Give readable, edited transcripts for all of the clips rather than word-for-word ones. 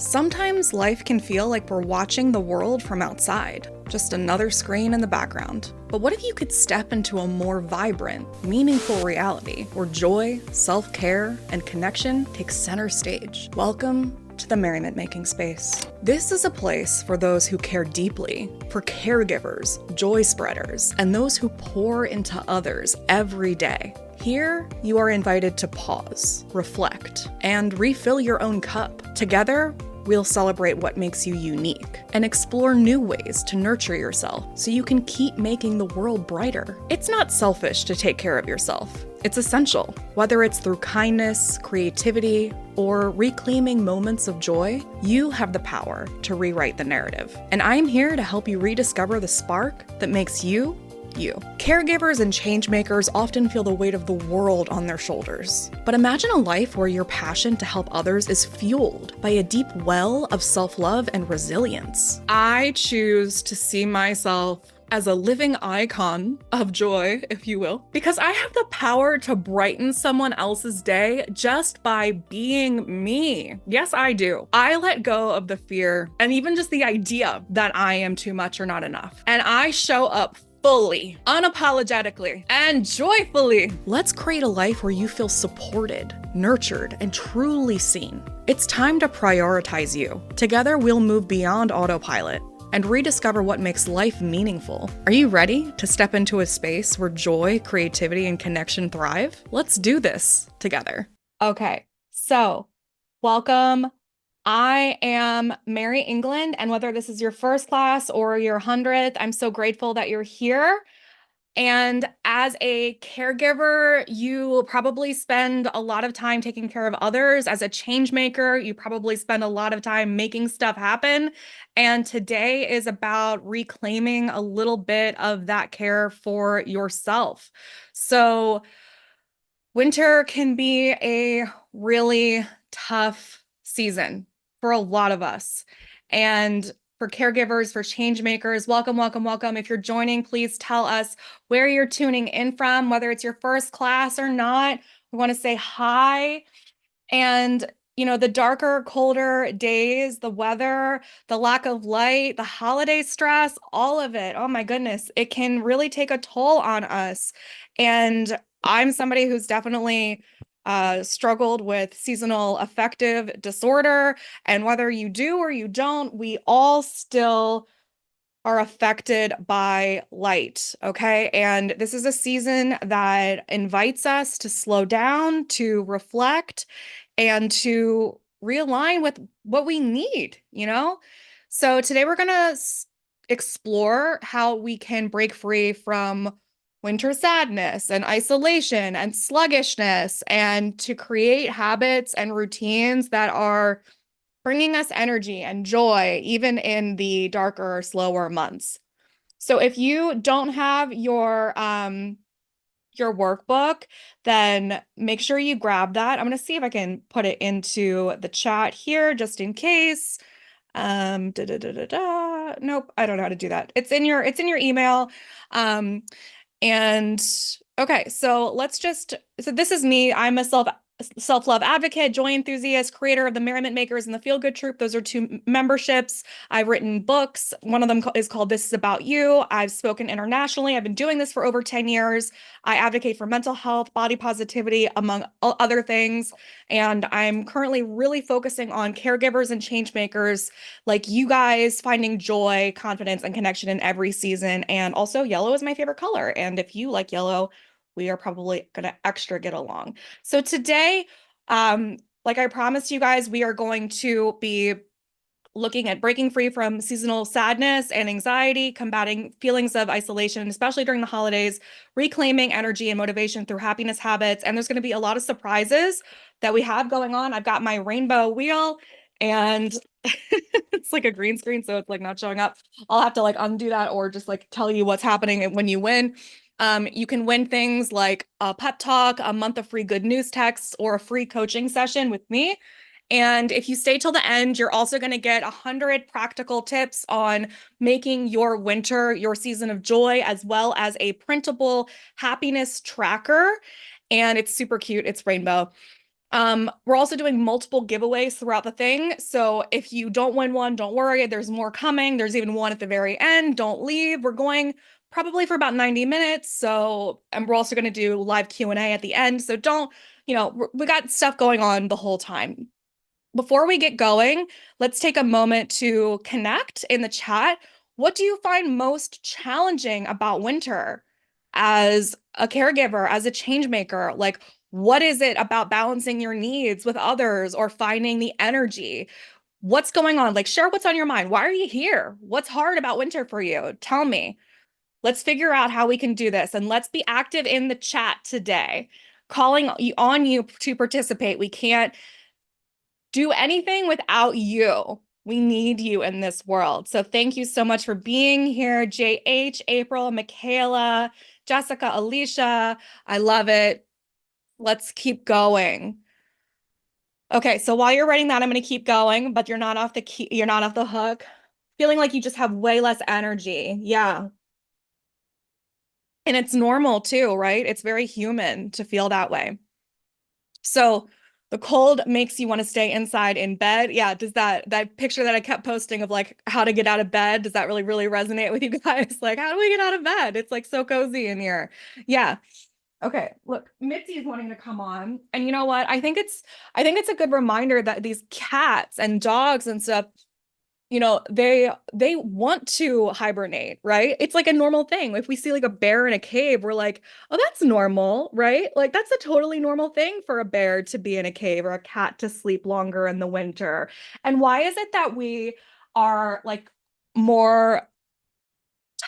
Sometimes life can feel like we're watching the world from outside, just another screen in the background. But what if you could step into a more vibrant, meaningful reality where joy, self-care, and connection take center stage? Welcome to the Merriment Making Space. This is a place for those who care deeply, for caregivers, joy spreaders, and those who pour into others every day. Here, you are invited to pause, reflect, and refill your own cup. Together, we'll celebrate what makes you unique and explore new ways to nurture yourself so you can keep making the world brighter. It's not selfish to take care of yourself. It's essential. Whether it's through kindness, creativity, or reclaiming moments of joy, you have the power to rewrite the narrative. And I'm here to help you rediscover the spark that makes you. Caregivers and changemakers often feel the weight of the world on their shoulders. But imagine a life where your passion to help others is fueled by a deep well of self-love and resilience. I choose to see myself as a living icon of joy, if you will, because I have the power to brighten someone else's day just by being me. Yes, I do. I let go of the fear and even just the idea that I am too much or not enough. And I show up fully, unapologetically, and joyfully. Let's create a life where you feel supported, nurtured, and truly seen. It's time to prioritize you. Together, we'll move beyond autopilot and rediscover what makes life meaningful. Are you ready to step into a space where joy, creativity, and connection thrive? Let's do this together. Okay, so welcome. I am Mary England, and whether this is your first class or your 100th, I'm so grateful that you're here. And as a caregiver, you will probably spend a lot of time taking care of others. As a change maker, you probably spend a lot of time making stuff happen. And today is about reclaiming a little bit of that care for yourself. So winter can be a really tough season for a lot of us. And for caregivers, for change makers, welcome, welcome, welcome. If you're joining, please tell us where you're tuning in from, whether it's your first class or not. We want to say hi. And, you know, the darker, colder days, the weather, the lack of light, the holiday stress, all of it, oh my goodness, it can really take a toll on us. And I'm somebody who's definitely struggled with seasonal affective disorder. And whether you do or you don't, we all still are affected by light, okay? And this is a season that invites us to slow down, to reflect, and to realign with what we need, you know? So today we're gonna explore how we can break free from winter sadness and isolation and sluggishness, and to create habits and routines that are bringing us energy and joy, even in the darker, slower months. So if you don't have your workbook, then make sure you grab that. I'm going to see if I can put it into the chat here just in case. Nope, I don't know how to do that. It's in your email. And okay, so this is me. I'm a self-love advocate, joy enthusiast, creator of the Merriment Makers and the Feel Good Troop. Those are two memberships. I've written books. One of them is called This Is About You. I've spoken internationally. I've been doing this for over 10 years. I advocate for mental health, body positivity, among other things. And I'm currently really focusing on caregivers and change makers like you guys, finding joy, confidence, and connection in every season. And also, yellow is my favorite color. And if you like yellow, we are probably going to extra get along. So today, like I promised you guys, we are going to be looking at breaking free from seasonal sadness and anxiety, combating feelings of isolation, especially during the holidays, reclaiming energy and motivation through happiness habits. And there's going to be a lot of surprises that we have going on. I've got my rainbow wheel and it's like a green screen, so it's like not showing up. I'll have to like undo that or just like tell you what's happening when you win. You can win things like a pep talk, a month of free good news texts, or a free coaching session with me. And if you stay till the end, you're also going to get 100 practical tips on making your winter your season of joy, as well as a printable happiness tracker. And it's super cute. It's rainbow. We're also doing multiple giveaways throughout the thing. So if you don't win one, don't worry. There's more coming. There's even one at the very end. Don't leave. We're going probably for about 90 minutes. So, and we're also going to do live Q&A at the end. So don't, we got stuff going on the whole time. Before we get going, let's take a moment to connect in the chat. What do you find most challenging about winter as a caregiver, as a change maker? Like, what is it about balancing your needs with others or finding the energy? What's going on? Like, share what's on your mind. Why are you here? What's hard about winter for you? Tell me. Let's figure out how we can do this, and let's be active in the chat today. Calling on you to participate. We can't do anything without you. We need you in this world. So thank you so much for being here, JH, April, Michaela, Jessica, Alicia. I love it. Let's keep going. Okay, so while you're writing that, I'm going to keep going, but you're not off the key, you're not off the hook. Feeling like you just have way less energy. Yeah. And it's normal too, right? It's very human to feel that way. So the cold makes you want to stay inside in bed. Yeah, does that picture that I kept posting of like how to get out of bed, does that really resonate with you guys? Like, how do we get out of bed? It's like so cozy in here. Yeah. Okay, look, Mitzi is wanting to come on. And you know what? I think it's a good reminder that these cats and dogs and stuff, they want to hibernate, right? It's like a normal thing. If we see like a bear in a cave, we're like, oh, that's normal, right? Like that's a totally normal thing for a bear to be in a cave or a cat to sleep longer in the winter. And why is it that we are like more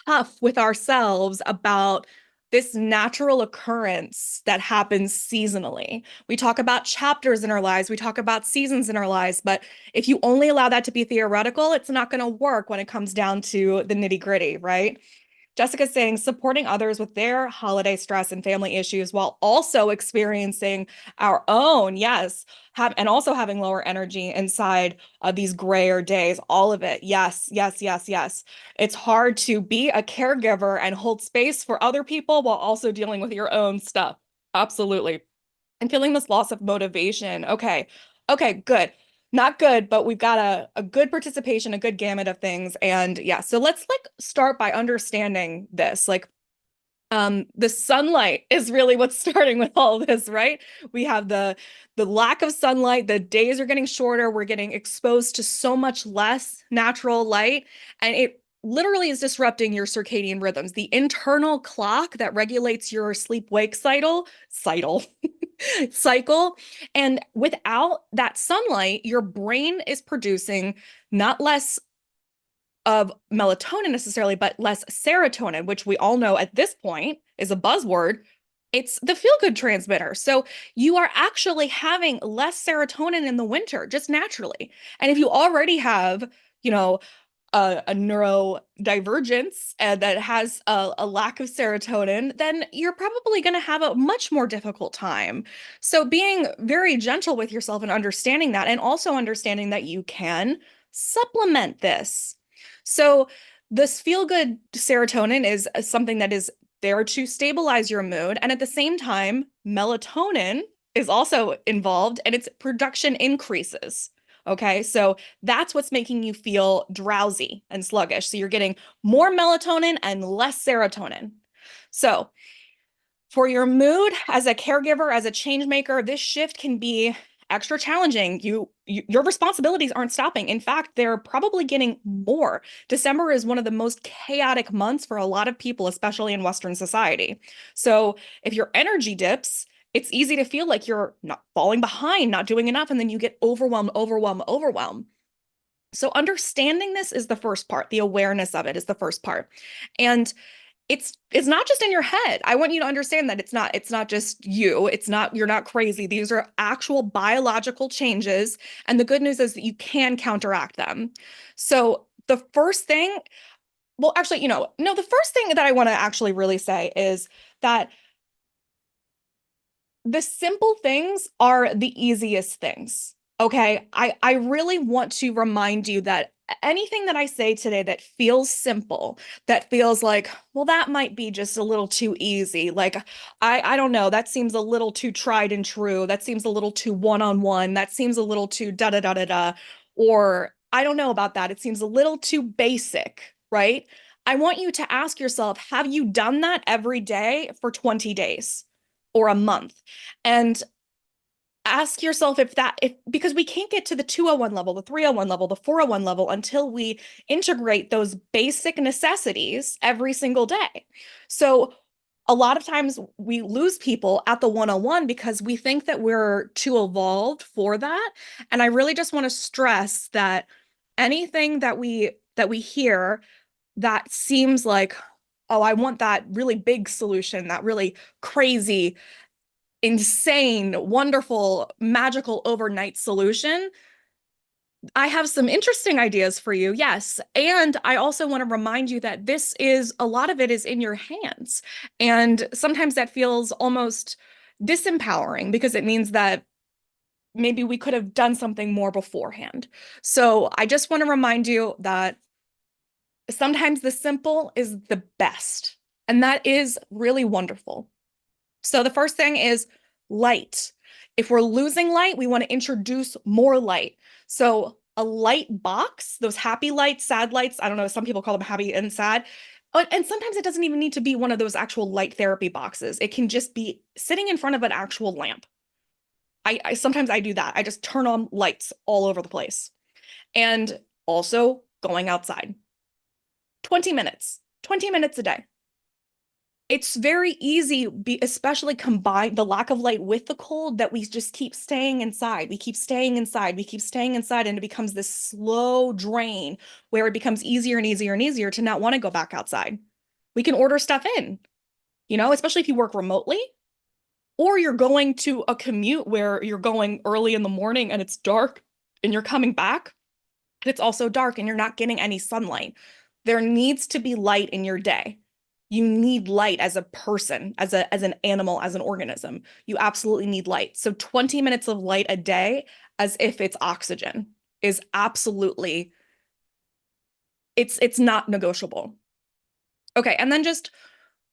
tough with ourselves about this natural occurrence that happens seasonally? We talk about chapters in our lives, we talk about seasons in our lives, but if you only allow that to be theoretical, it's not going to work when it comes down to the nitty gritty, right? Jessica's saying supporting others with their holiday stress and family issues while also experiencing our own, yes, and also having lower energy inside these grayer days, all of it. Yes, yes, yes, yes. It's hard to be a caregiver and hold space for other people while also dealing with your own stuff. Absolutely. And feeling this loss of motivation. Okay. Okay, good. Not good, but we've got a good participation, a good gamut of things. And yeah, so let's like start by understanding this. Like the sunlight is really what's starting with all this, right? We have the lack of sunlight, the days are getting shorter, we're getting exposed to so much less natural light, and it literally is disrupting your circadian rhythms. The internal clock that regulates your sleep-wake cycle. And without that sunlight, your brain is producing not less of melatonin necessarily, but less serotonin, which we all know at this point is a buzzword. It's the feel-good transmitter. So you are actually having less serotonin in the winter, just naturally. And if you already have, you know, a neurodivergence that has a lack of serotonin, then you're probably going to have a much more difficult time. So being very gentle with yourself and understanding that, and also understanding that you can supplement this. So this feel-good serotonin is something that is there to stabilize your mood. And at the same time, melatonin is also involved and its production increases. Okay, so that's what's making you feel drowsy and sluggish. So you're getting more melatonin and less serotonin. So for your mood as a caregiver, as a change maker, this shift can be extra challenging. Your responsibilities aren't stopping. In fact, they're probably getting more. December is one of the most chaotic months for a lot of people, especially in Western society. So if your energy dips, it's easy to feel like you're not falling behind, not doing enough, and then you get overwhelmed. So understanding this is the first part. The awareness of it is the first part. And it's not just in your head. I want you to understand that it's not just you. It's not you're not crazy. These are actual biological changes, and the good news is that you can counteract them. So the first thing, well, actually, no, the first thing that I want to actually really say is that the simple things are the easiest things. Okay. I really want to remind you that anything that I say today that feels simple, that feels like, well, that might be just a little too easy. Like, I don't know, that seems a little too tried and true. That seems a little too one-on-one. That seems a little too da da da da da. Or I don't know about that. It seems a little too basic, right? I want you to ask yourself, have you done that every day for 20 days or a month? And ask yourself if because we can't get to the 201 level, the 301 level, the 401 level until we integrate those basic necessities every single day. So a lot of times we lose people at the 101 because we think that we're too evolved for that. And I really just want to stress that anything that we hear that seems like, oh, I want that really big solution, that really crazy, insane, wonderful, magical overnight solution, I have some interesting ideas for you. Yes. And I also want to remind you that a lot of it is in your hands. And sometimes that feels almost disempowering because it means that maybe we could have done something more beforehand. So I just want to remind you that sometimes the simple is the best. And that is really wonderful. So the first thing is light. If we're losing light, we want to introduce more light. So a light box, those happy lights, sad lights, I don't know, some people call them happy and sad. And sometimes it doesn't even need to be one of those actual light therapy boxes. It can just be sitting in front of an actual lamp. I sometimes I do that. I just turn on lights all over the place. And also going outside. 20 minutes a day. It's very easy, especially combine the lack of light with the cold, that we just keep staying inside. We keep staying inside. We keep staying inside, and it becomes this slow drain where it becomes easier and easier and easier to not want to go back outside. We can order stuff in, especially if you work remotely or you're going to a commute where you're going early in the morning and it's dark and you're coming back and it's also dark and you're not getting any sunlight. There needs to be light in your day. You need light as a person, as an animal, as an organism. You absolutely need light. So 20 minutes of light a day, as if it's oxygen, is absolutely, it's not negotiable. Okay, and then just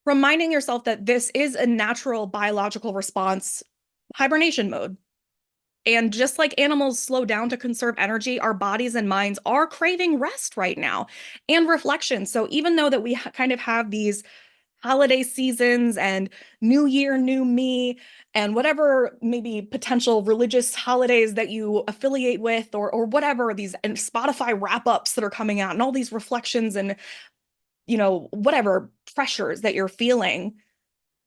reminding yourself that this is a natural biological response, hibernation mode. And just like animals slow down to conserve energy, our bodies and minds are craving rest right now and reflection. So even though that we kind of have these holiday seasons and New Year, New Me, and whatever maybe potential religious holidays that you affiliate with, or whatever, these and Spotify wrap-ups that are coming out and all these reflections and whatever pressures that you're feeling,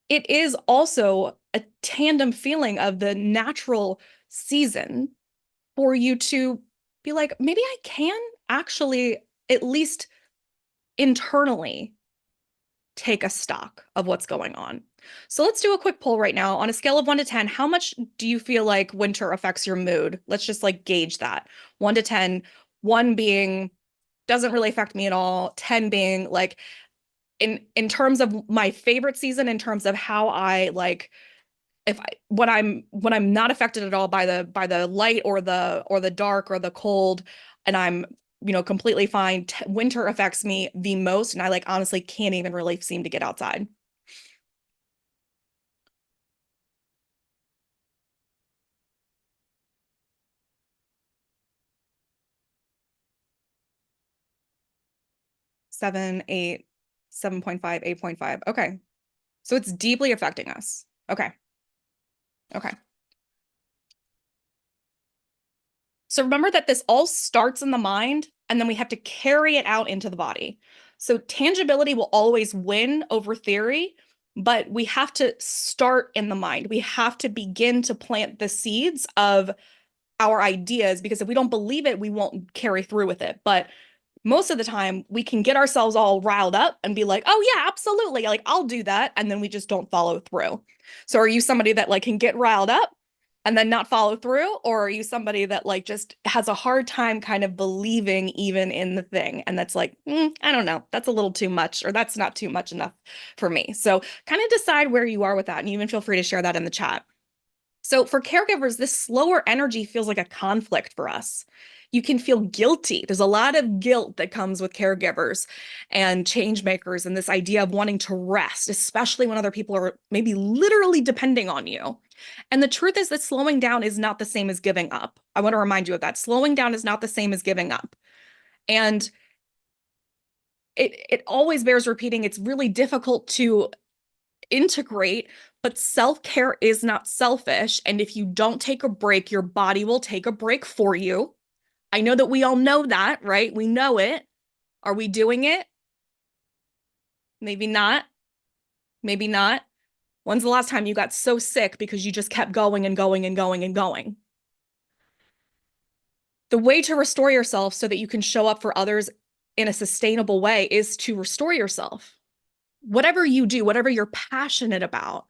it is also a tandem feeling of the natural season for you to be like, maybe I can actually at least internally take a stock of what's going on. So let's do a quick poll right now. On a scale of 1 to 10, how much do you feel like winter affects your mood? Let's just like gauge that. 1 to 10, 1 being doesn't really affect me at all, 10 being like in terms of my favorite season, in terms of how I like, if I when I'm not affected at all by the light or the dark or the cold, and I'm completely fine. Winter affects me the most, and I like honestly can't even really seem to get outside. 7, 8, 7.5, 8.5. Okay. So it's deeply affecting us. Okay. Okay. So remember that this all starts in the mind, and then we have to carry it out into the body. So tangibility will always win over theory, but we have to start in the mind. We have to begin to plant the seeds of our ideas, because if we don't believe it, we won't carry through with it. But most of the time we can get ourselves all riled up and be like, oh yeah, absolutely, like I'll do that, and then we just don't follow through. So are you somebody that like can get riled up and then not follow through, or are you somebody that like just has a hard time kind of believing even in the thing, and that's like, I don't know, that's a little too much, or that's not too much enough for me? So kind of decide where you are with that, and even feel free to share that in the chat. So for caregivers, this slower energy feels like a conflict for us. You can feel guilty. There's a lot of guilt that comes with caregivers and change makers and this idea of wanting to rest, especially when other people are maybe literally depending on you. And the truth is that slowing down is not the same as giving up. I want to remind you of that. Slowing down is not the same as giving up. And it always bears repeating. It's really difficult to integrate, but self-care is not selfish. And if you don't take a break, your body will take a break for you. I know that we all know that, right? We know it. Are we doing it? Maybe not. Maybe not. When's the last time you got so sick because you just kept going and going and going and going? The way to restore yourself so that you can show up for others in a sustainable way is to restore yourself. Whatever you do, whatever you're passionate about,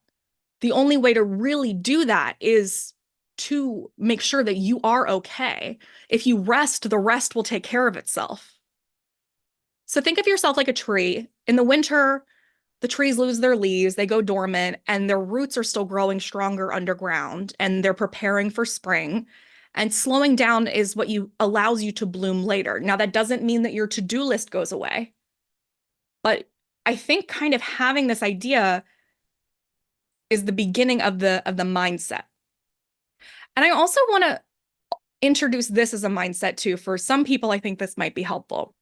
the only way to really do that is to make sure that you are okay. If you rest, the rest will take care of itself. So think of yourself like a tree. In the winter, the trees lose their leaves, they go dormant, and their roots are still growing stronger underground, and they're preparing for spring. And slowing down is what you allows you to bloom later. Now, that doesn't mean that your to-do list goes away, but I think kind of having this idea is the beginning of the mindset. And I also want to introduce this as a mindset too. For some people, I think this might be helpful.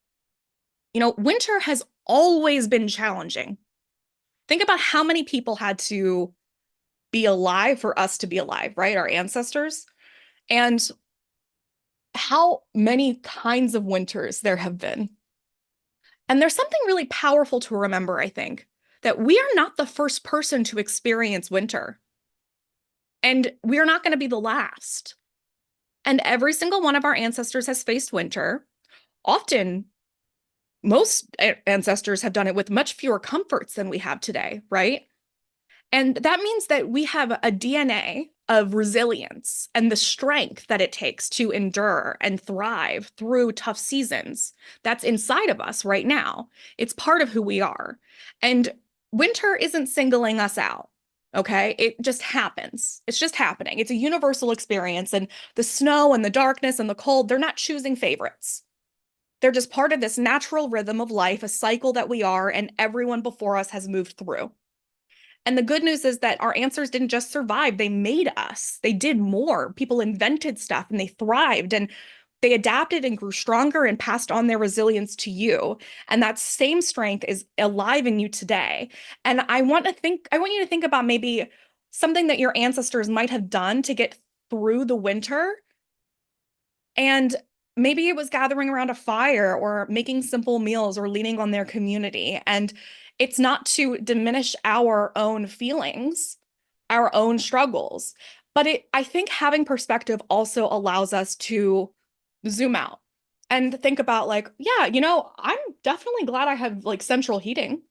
You know, winter has always been challenging. Think about how many people had to be alive for us to be alive, right? Our ancestors. And how many kinds of winters there have been. And there's something really powerful to remember, I think, that we are not the first person to experience winter. And we are not going to be the last. And every single one of our ancestors has faced winter. Often, most ancestors have done it with much fewer comforts than we have today, right? And that means that we have a DNA of resilience and the strength that it takes to endure and thrive through tough seasons. That's inside of us right now. It's part of who we are. And winter isn't singling us out. Okay. It just happens. It's just happening. It's a universal experience. And the snow and the darkness and the cold, they're not choosing favorites. They're just part of this natural rhythm of life, a cycle that we are, and everyone before us has moved through. And the good news is that our answers didn't just survive, they made us. They did more. People invented stuff and they thrived and they adapted and grew stronger and passed on their resilience to you. And that same strength is alive in you today. And I want you to think about maybe something that your ancestors might have done to get through the winter. And maybe it was gathering around a fire or making simple meals or leaning on their community. And it's not to diminish our own feelings, our own struggles, but I think having perspective also allows us to zoom out and think about like, yeah, I'm definitely glad I have like central heating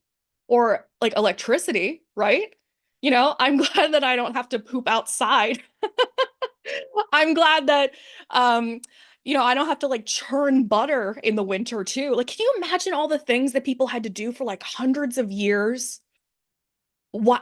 or like electricity, right? I'm glad that I don't have to poop outside. I'm glad that I don't have to like churn butter in the winter too. Like, can you imagine all the things that people had to do for like hundreds of years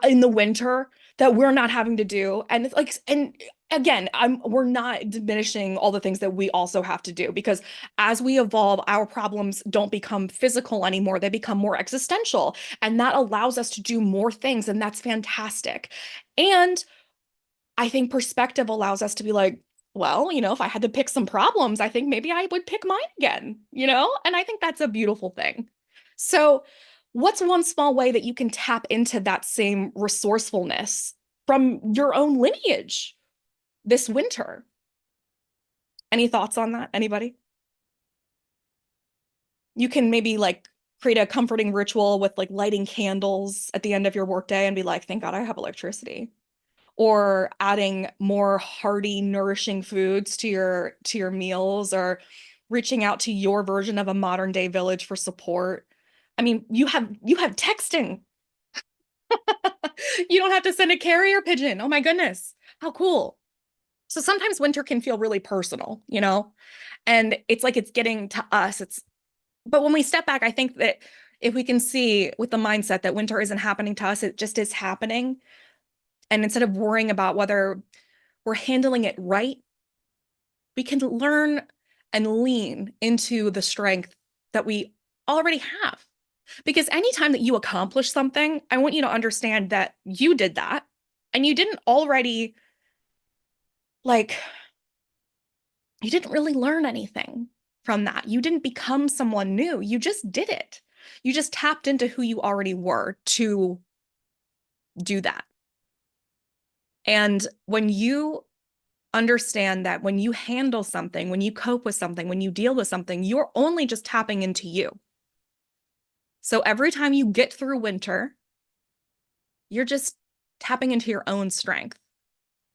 in the winter that we're not having to do? And it's like, and again, we're not diminishing all the things that we also have to do because as we evolve, our problems don't become physical anymore. They become more existential. And that allows us to do more things. And that's fantastic. And I think perspective allows us to be like, well, if I had to pick some problems, I think maybe I would pick mine again. And I think that's a beautiful thing. So, what's one small way that you can tap into that same resourcefulness from your own lineage this winter? Any thoughts on that? Anybody? You can maybe like create a comforting ritual with like lighting candles at the end of your workday and be like, thank God I have electricity, or adding more hearty, nourishing foods to your meals, or reaching out to your version of a modern day village for support. I mean, you have texting. You don't have to send a carrier pigeon. Oh my goodness. How cool. So sometimes winter can feel really personal. And it's like it's getting to us. But when we step back, I think that if we can see with the mindset that winter isn't happening to us, it just is happening. And instead of worrying about whether we're handling it right, we can learn and lean into the strength that we already have. Because anytime that you accomplish something, I want you to understand that you did that and you didn't already, like, you didn't really learn anything from that. You didn't become someone new. You just did it. You just tapped into who you already were to do that. And when you understand that when you handle something, when you cope with something, when you deal with something, you're only just tapping into you. So every time you get through winter, you're just tapping into your own strength.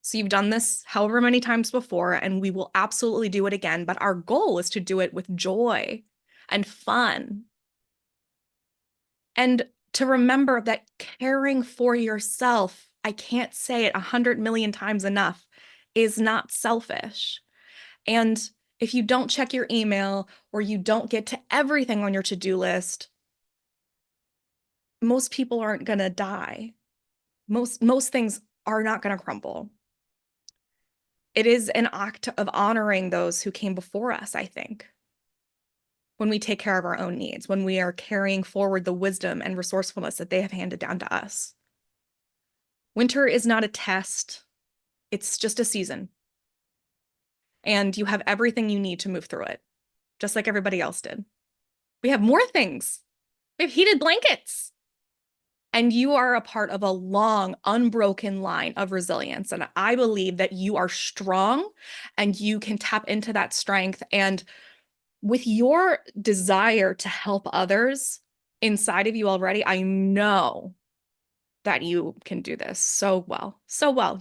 So you've done this however many times before, and we will absolutely do it again. But our goal is to do it with joy and fun. And to remember that caring for yourself, I can't say it 100 million times enough, is not selfish. And if you don't check your email or you don't get to everything on your to-do list, most people aren't going to die. Most things are not going to crumble. It is an act of honoring those who came before us, I think, when we take care of our own needs, when we are carrying forward the wisdom and resourcefulness that they have handed down to us. Winter is not a test, it's just a season. And you have everything you need to move through it, just like everybody else did. We have more things. We have heated blankets. And you are a part of a long, unbroken line of resilience. And I believe that you are strong and you can tap into that strength. And with your desire to help others inside of you already, I know that you can do this so well, so well.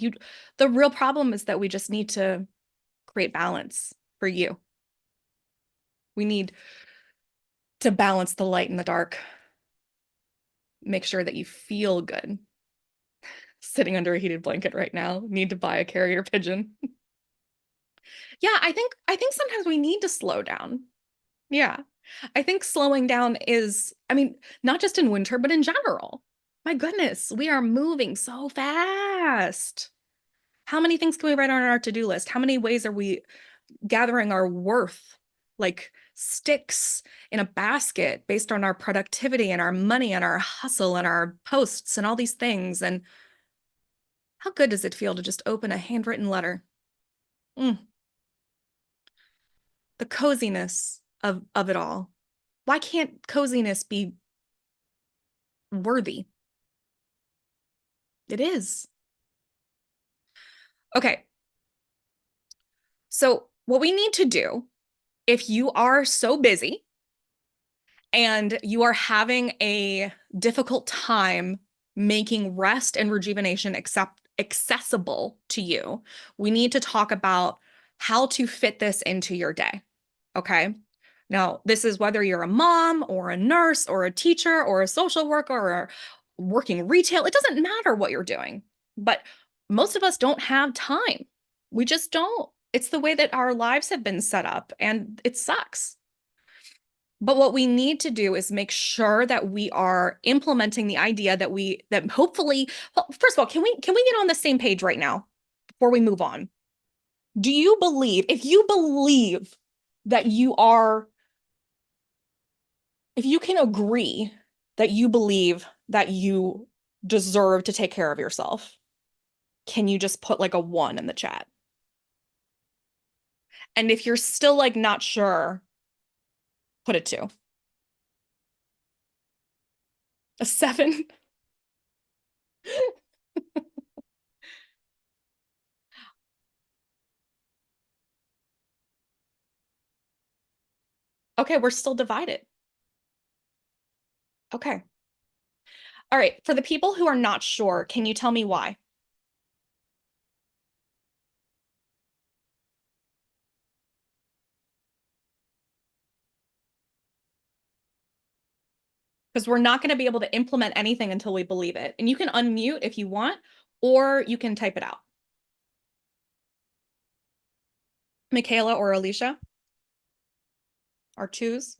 The real problem is that we just need to create balance for you. We need to balance the light and the dark. Make sure that you feel good. Sitting under a heated blanket right now. Need to buy a carrier pigeon. Yeah, I think sometimes we need to slow down. Yeah. I think slowing down is, I mean, not just in winter, but in general. My goodness, we are moving so fast. How many things can we write on our to-do list? How many ways are we gathering our worth, like sticks in a basket based on our productivity and our money and our hustle and our posts and all these things? And how good does it feel to just open a handwritten letter? Mm, the coziness of it all. Why can't coziness be worthy? It is. Okay. So what we need to do, if you are so busy and you are having a difficult time making rest and rejuvenation accessible to you, we need to talk about how to fit this into your day. Okay. Now, this is whether you're a mom or a nurse or a teacher or a social worker or working retail, it doesn't matter what you're doing. But most of us don't have time. We just don't. It's the way that our lives have been set up, and it sucks. But what we need to do is make sure that we are implementing the idea that hopefully, well, first of all, can we get on the same page right now before we move on? Do you believe, if you believe that you are, if you can agree that you believe that you deserve to take care of yourself, can you just put like a 1 in the chat? And if you're still like not sure, put a 2. A 7? Okay, we're still divided. Okay. All right. For the people who are not sure, can you tell me why? Because we're not going to be able to implement anything until we believe it. And you can unmute if you want, or you can type it out. Michaela or Alicia are twos.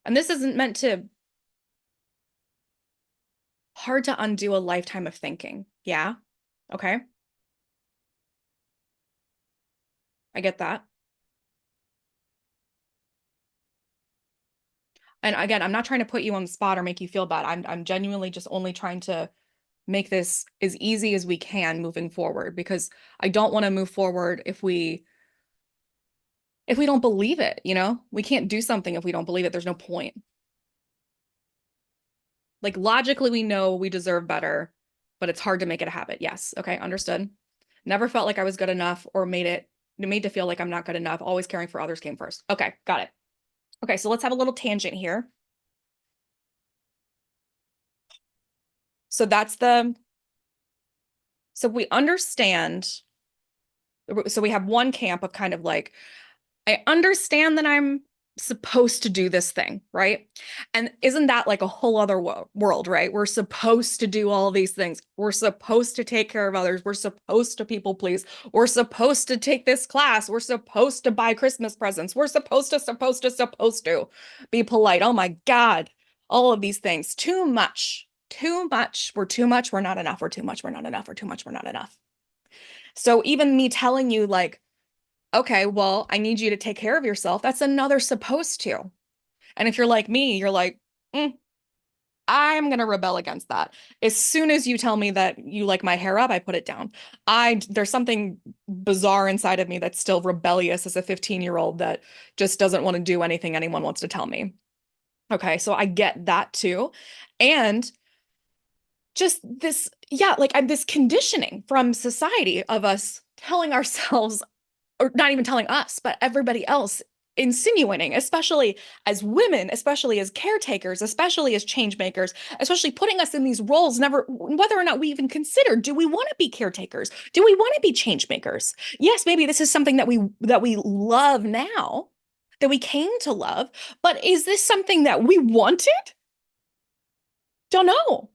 And this isn't meant to hard to undo a lifetime of thinking. Yeah. Okay. I get that. And again, I'm not trying to put you on the spot or make you feel bad. I'm genuinely just only trying to make this as easy as we can moving forward because I don't want to move forward if we don't believe it, you know? We can't do something if we don't believe it. There's no point. Like logically we know we deserve better, but it's hard to make it a habit. Yes. Okay, understood. Never felt like I was good enough or made to feel like I'm not good enough. Always caring for others came first. Okay, got it. Okay, so let's have a little tangent here. So that's the so we understand so we have one camp of kind of like I understand that I'm supposed to do this thing, right? And isn't that like a whole other world, right? We're supposed to do all these things. We're supposed to take care of others. We're supposed to people please. We're supposed to take this class. We're supposed to buy Christmas presents. We're supposed to be polite. Oh my God. All of these things. Too much. Too much. We're too much. We're not enough. We're too much. We're not enough. We're too much. We're not enough. So even me telling you like, okay, well, I need you to take care of yourself. That's another supposed to. And if you're like me, you're like, mm, I'm going to rebel against that. As soon as you tell me that you like my hair up, I put it down. There's something bizarre inside of me that's still rebellious as a 15-year-old that just doesn't want to do anything anyone wants to tell me. Okay, so I get that too. And just this, yeah, like I'm this conditioning from society of us telling ourselves or not even telling us, but everybody else insinuating, especially as women, especially as caretakers, especially as change makers, especially putting us in these roles, never whether or not we even consider, do we want to be caretakers? Do we want to be change makers? Yes, maybe this is something that we love now, that we came to love, but is this something that we wanted? Don't know.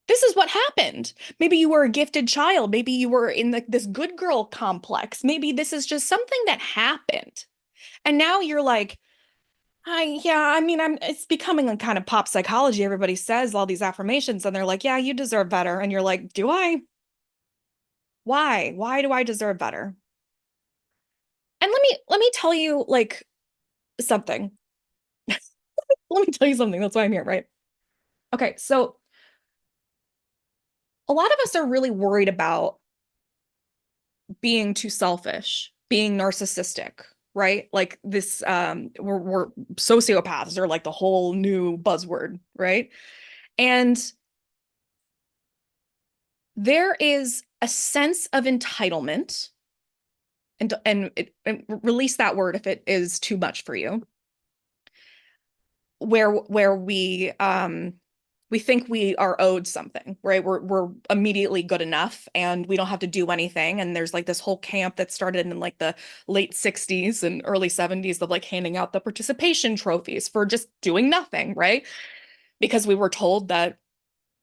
This is what happened. Maybe you were a gifted child. Maybe you were in this good girl complex. Maybe this is just something that happened. And now you're like, yeah, I mean, it's becoming a kind of pop psychology. Everybody says all these affirmations and they're like, yeah, you deserve better. And you're like, do I? Why? Why do I deserve better? And let me tell you like something. Let me tell you something. That's why I'm here, right? Okay, so a lot of us are really worried about being too selfish, being narcissistic, right? Like this, we're sociopaths are like the whole new buzzword, right? And there is a sense of entitlement, and release that word if it is too much for you, where we think we are owed something, right? We're immediately good enough and we don't have to do anything. And there's like this whole camp that started in like the late 60s and early 70s of like handing out the participation trophies for just doing nothing, right? Because we were told that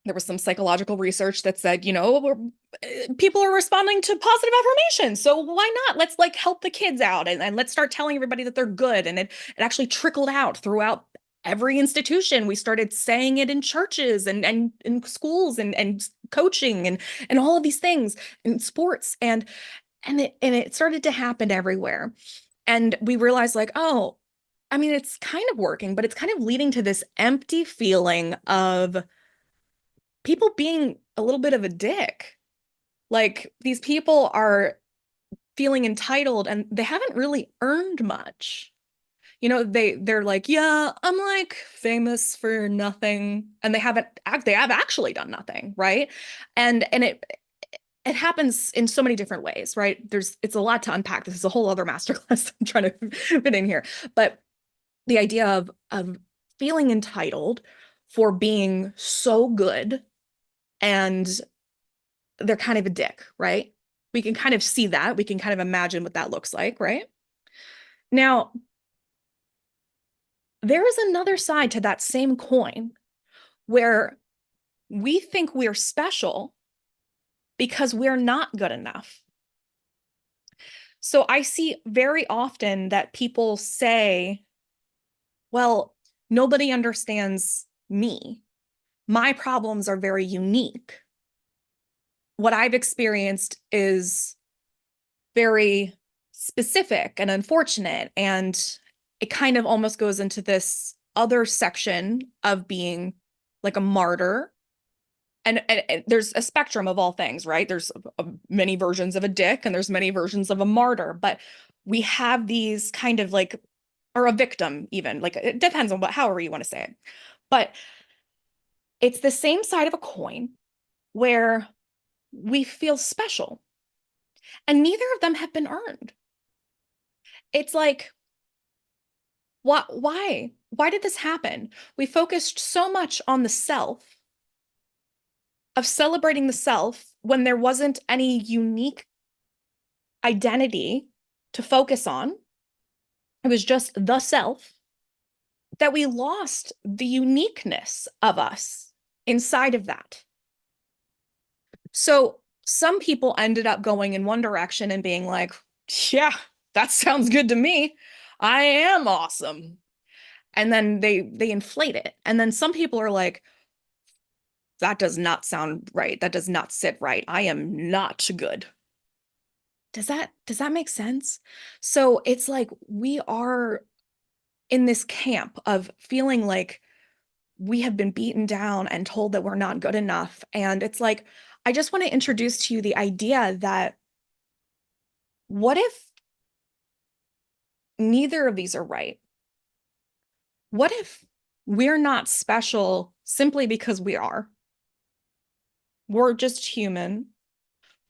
there was some psychological research that said, people are responding to positive affirmation. So why not? Let's like help the kids out and let's start telling everybody that they're good. And it actually trickled out throughout every institution. We started saying it in churches and in schools and coaching and all of these things in sports. And it started to happen everywhere. And we realized like, oh, I mean, it's kind of working, but it's kind of leading to this empty feeling of people being a little bit of a dick. Like these people are feeling entitled and they haven't really earned much. They're like, yeah, I'm like famous for nothing. And they have actually done nothing, right? And it happens in so many different ways, right? It's a lot to unpack. This is a whole other masterclass I'm trying to fit in here. But the idea of feeling entitled for being so good and they're kind of a dick, right? We can kind of see that. We can kind of imagine what that looks like, right? Now, there is another side to that same coin where we think we're special because we're not good enough. So I see very often that people say, well, Nobody understands me. My problems are very unique. What I've experienced is very specific and unfortunate. And it kind of almost goes into this other section of being like a martyr. And there's a spectrum of all things, right? There's many versions of a dick and there's many versions of a martyr, but we have these kind of like, or a victim even, like it depends on however you want to say it. But it's the same side of a coin where we feel special and neither of them have been earned. It's like, what, why? Why did this happen? We focused so much on the self, of celebrating the self when there wasn't any unique identity to focus on. It was just the self, that we lost the uniqueness of us inside of that. So some people ended up going in one direction and being like, yeah, that sounds good to me. I am awesome. And then they inflate it. And then some people are like, that does not sound right. That does not sit right. I am not good. Does that make sense? So it's like we are in this camp of feeling like we have been beaten down and told that we're not good enough. And it's like, I just want to introduce to you the idea that what if neither of these are right? What if we're not special simply because we are? We're just human.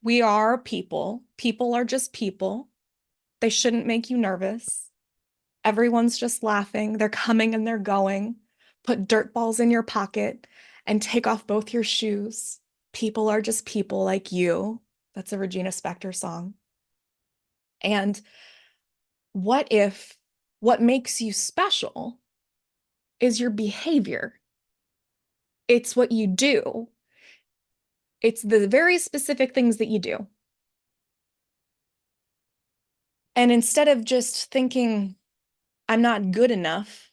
We are people. People are just people. They shouldn't make you nervous. Everyone's just laughing. They're coming and they're going. Put dirt balls in your pocket and take off both your shoes. People are just people like you. That's a Regina Spektor song. And what if what makes you special is your behavior? It's what you do. It's the very specific things that you do. And instead of just thinking, I'm not good enough,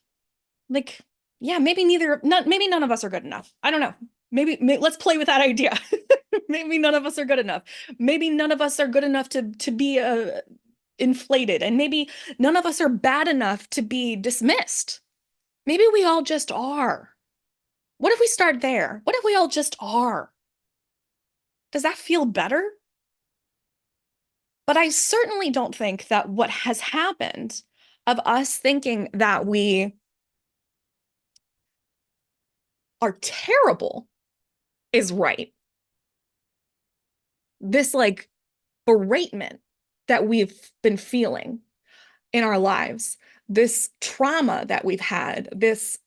like, yeah, maybe maybe none of us are good enough. I don't know. Maybe let's play with that idea. Maybe none of us are good enough. Maybe none of us are good enough to be inflated, and maybe none of us are bad enough to be dismissed. Maybe we all just are. What if we start there? What if we all just are? Does that feel better? But I certainly don't think that what has happened of us thinking that we are terrible is right. This like beratement that we've been feeling in our lives, this trauma that we've had, this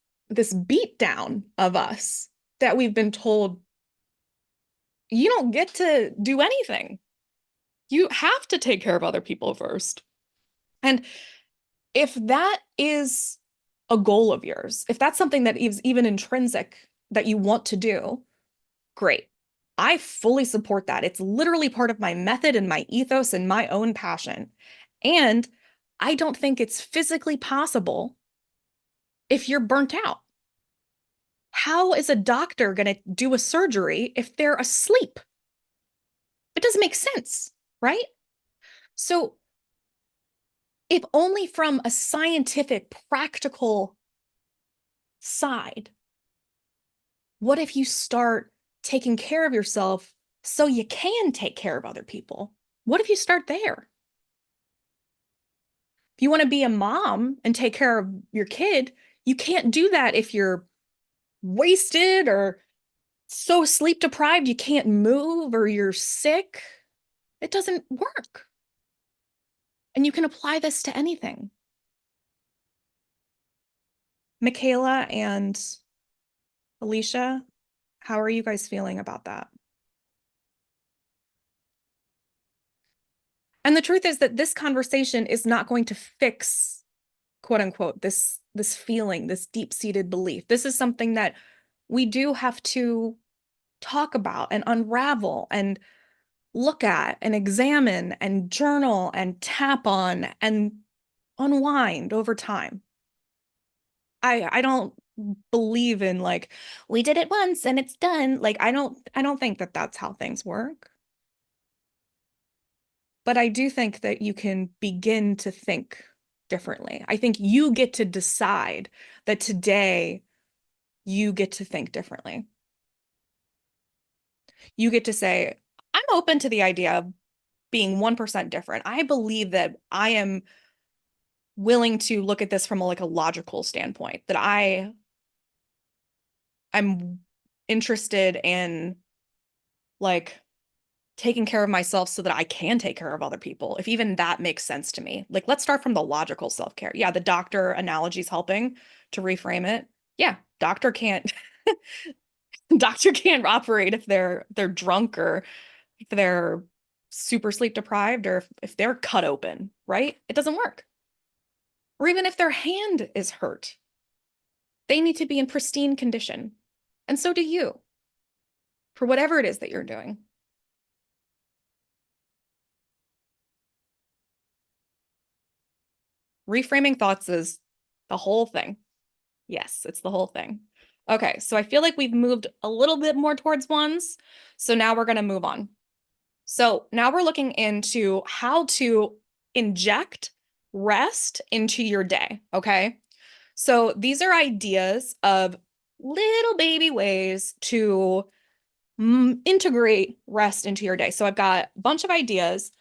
beat down of us that we've been told you don't get to do anything. You have to take care of other people first. And if that is a goal of yours, if that's something that is even intrinsic that you want to do, great. I fully support that. It's literally part of my method and my ethos and my own passion. And I don't think it's physically possible if you're burnt out. How is a doctor going to do a surgery if they're asleep? It doesn't make sense, right? So, if only from a scientific, practical side, what if you start taking care of yourself so you can take care of other people? What if you start there? If you want to be a mom and take care of your kid, you can't do that if you're wasted or so sleep deprived you can't move or you're sick. It doesn't work. And you can apply this to anything. Michaela and Alicia, how are you guys feeling about that? And the truth is that this conversation is not going to fix, quote unquote, this feeling, this deep-seated belief. This is something that we do have to talk about and unravel and look at and examine and journal and tap on and unwind over time. I don't believe in like we did it once and it's done. Like I don't think that that's how things work. But I do think that you can begin to think differently. I think you get to decide that today you get to think differently. You get to say, I'm open to the idea of being 1% different. I believe that I am willing to look at this from like a logical standpoint, that I'm interested in like taking care of myself so that I can take care of other people, if even that makes sense to me. Like, let's start from the logical self-care. Yeah, the doctor analogy is helping to reframe it. Yeah, doctor can't doctor can't operate if they're drunk or if they're super sleep deprived or if they're cut open, right? It doesn't work. Or even if their hand is hurt, they need to be in pristine condition. And so do you for whatever it is that you're doing. Reframing thoughts is the whole thing. Yes, it's the whole thing. Okay, so I feel like we've moved a little bit more towards ones. So now we're going to move on. So now we're looking into how to inject rest into your day. Okay. So these are ideas of little baby ways to integrate rest into your day. So I've got a bunch of ideas,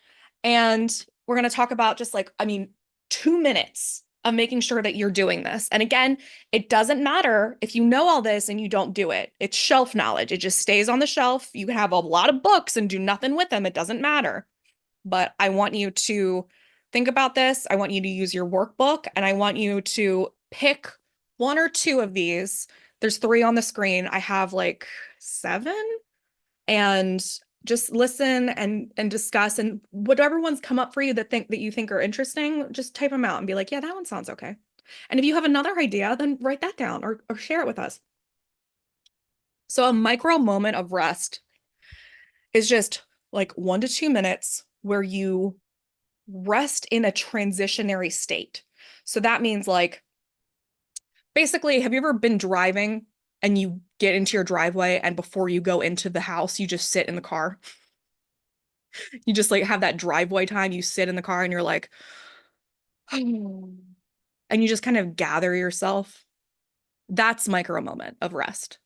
and we're going to talk about just like, I mean, 2 minutes of making sure that you're doing this. And again, it doesn't matter if you know all this and you don't do it. It's shelf knowledge. It just stays on the shelf. You can have a lot of books and do nothing with them. It doesn't matter. But I want you to think about this. I want you to use your workbook, and I want you to pick one or two of these. There's three on the screen. I have like seven, and just listen and discuss, and whatever ones come up for you that you think are interesting, just type them out and be like, yeah, that one sounds okay. And if you have another idea, then write that down or share it with us. So a micro moment of rest is just like 1 to 2 minutes where you rest in a transitionary state. So that means like basically, have you ever been driving and you get into your driveway and before you go into the house, you just sit in the car? You just like have that driveway time, you sit in the car and you're like, and you just kind of gather yourself. That's micro moment of rest.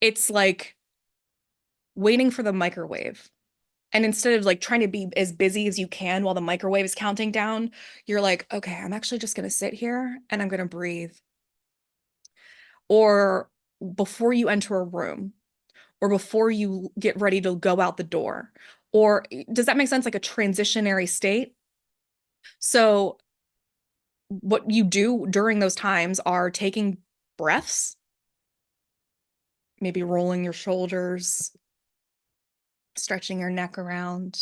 It's like waiting for the microwave. And instead of like trying to be as busy as you can while the microwave is counting down, you're like, okay, I'm actually just going to sit here and I'm going to breathe. Or before you enter a room, or before you get ready to go out the door. Or does that make sense? Like a transitionary state. So what you do during those times are taking breaths, maybe rolling your shoulders, stretching your neck around,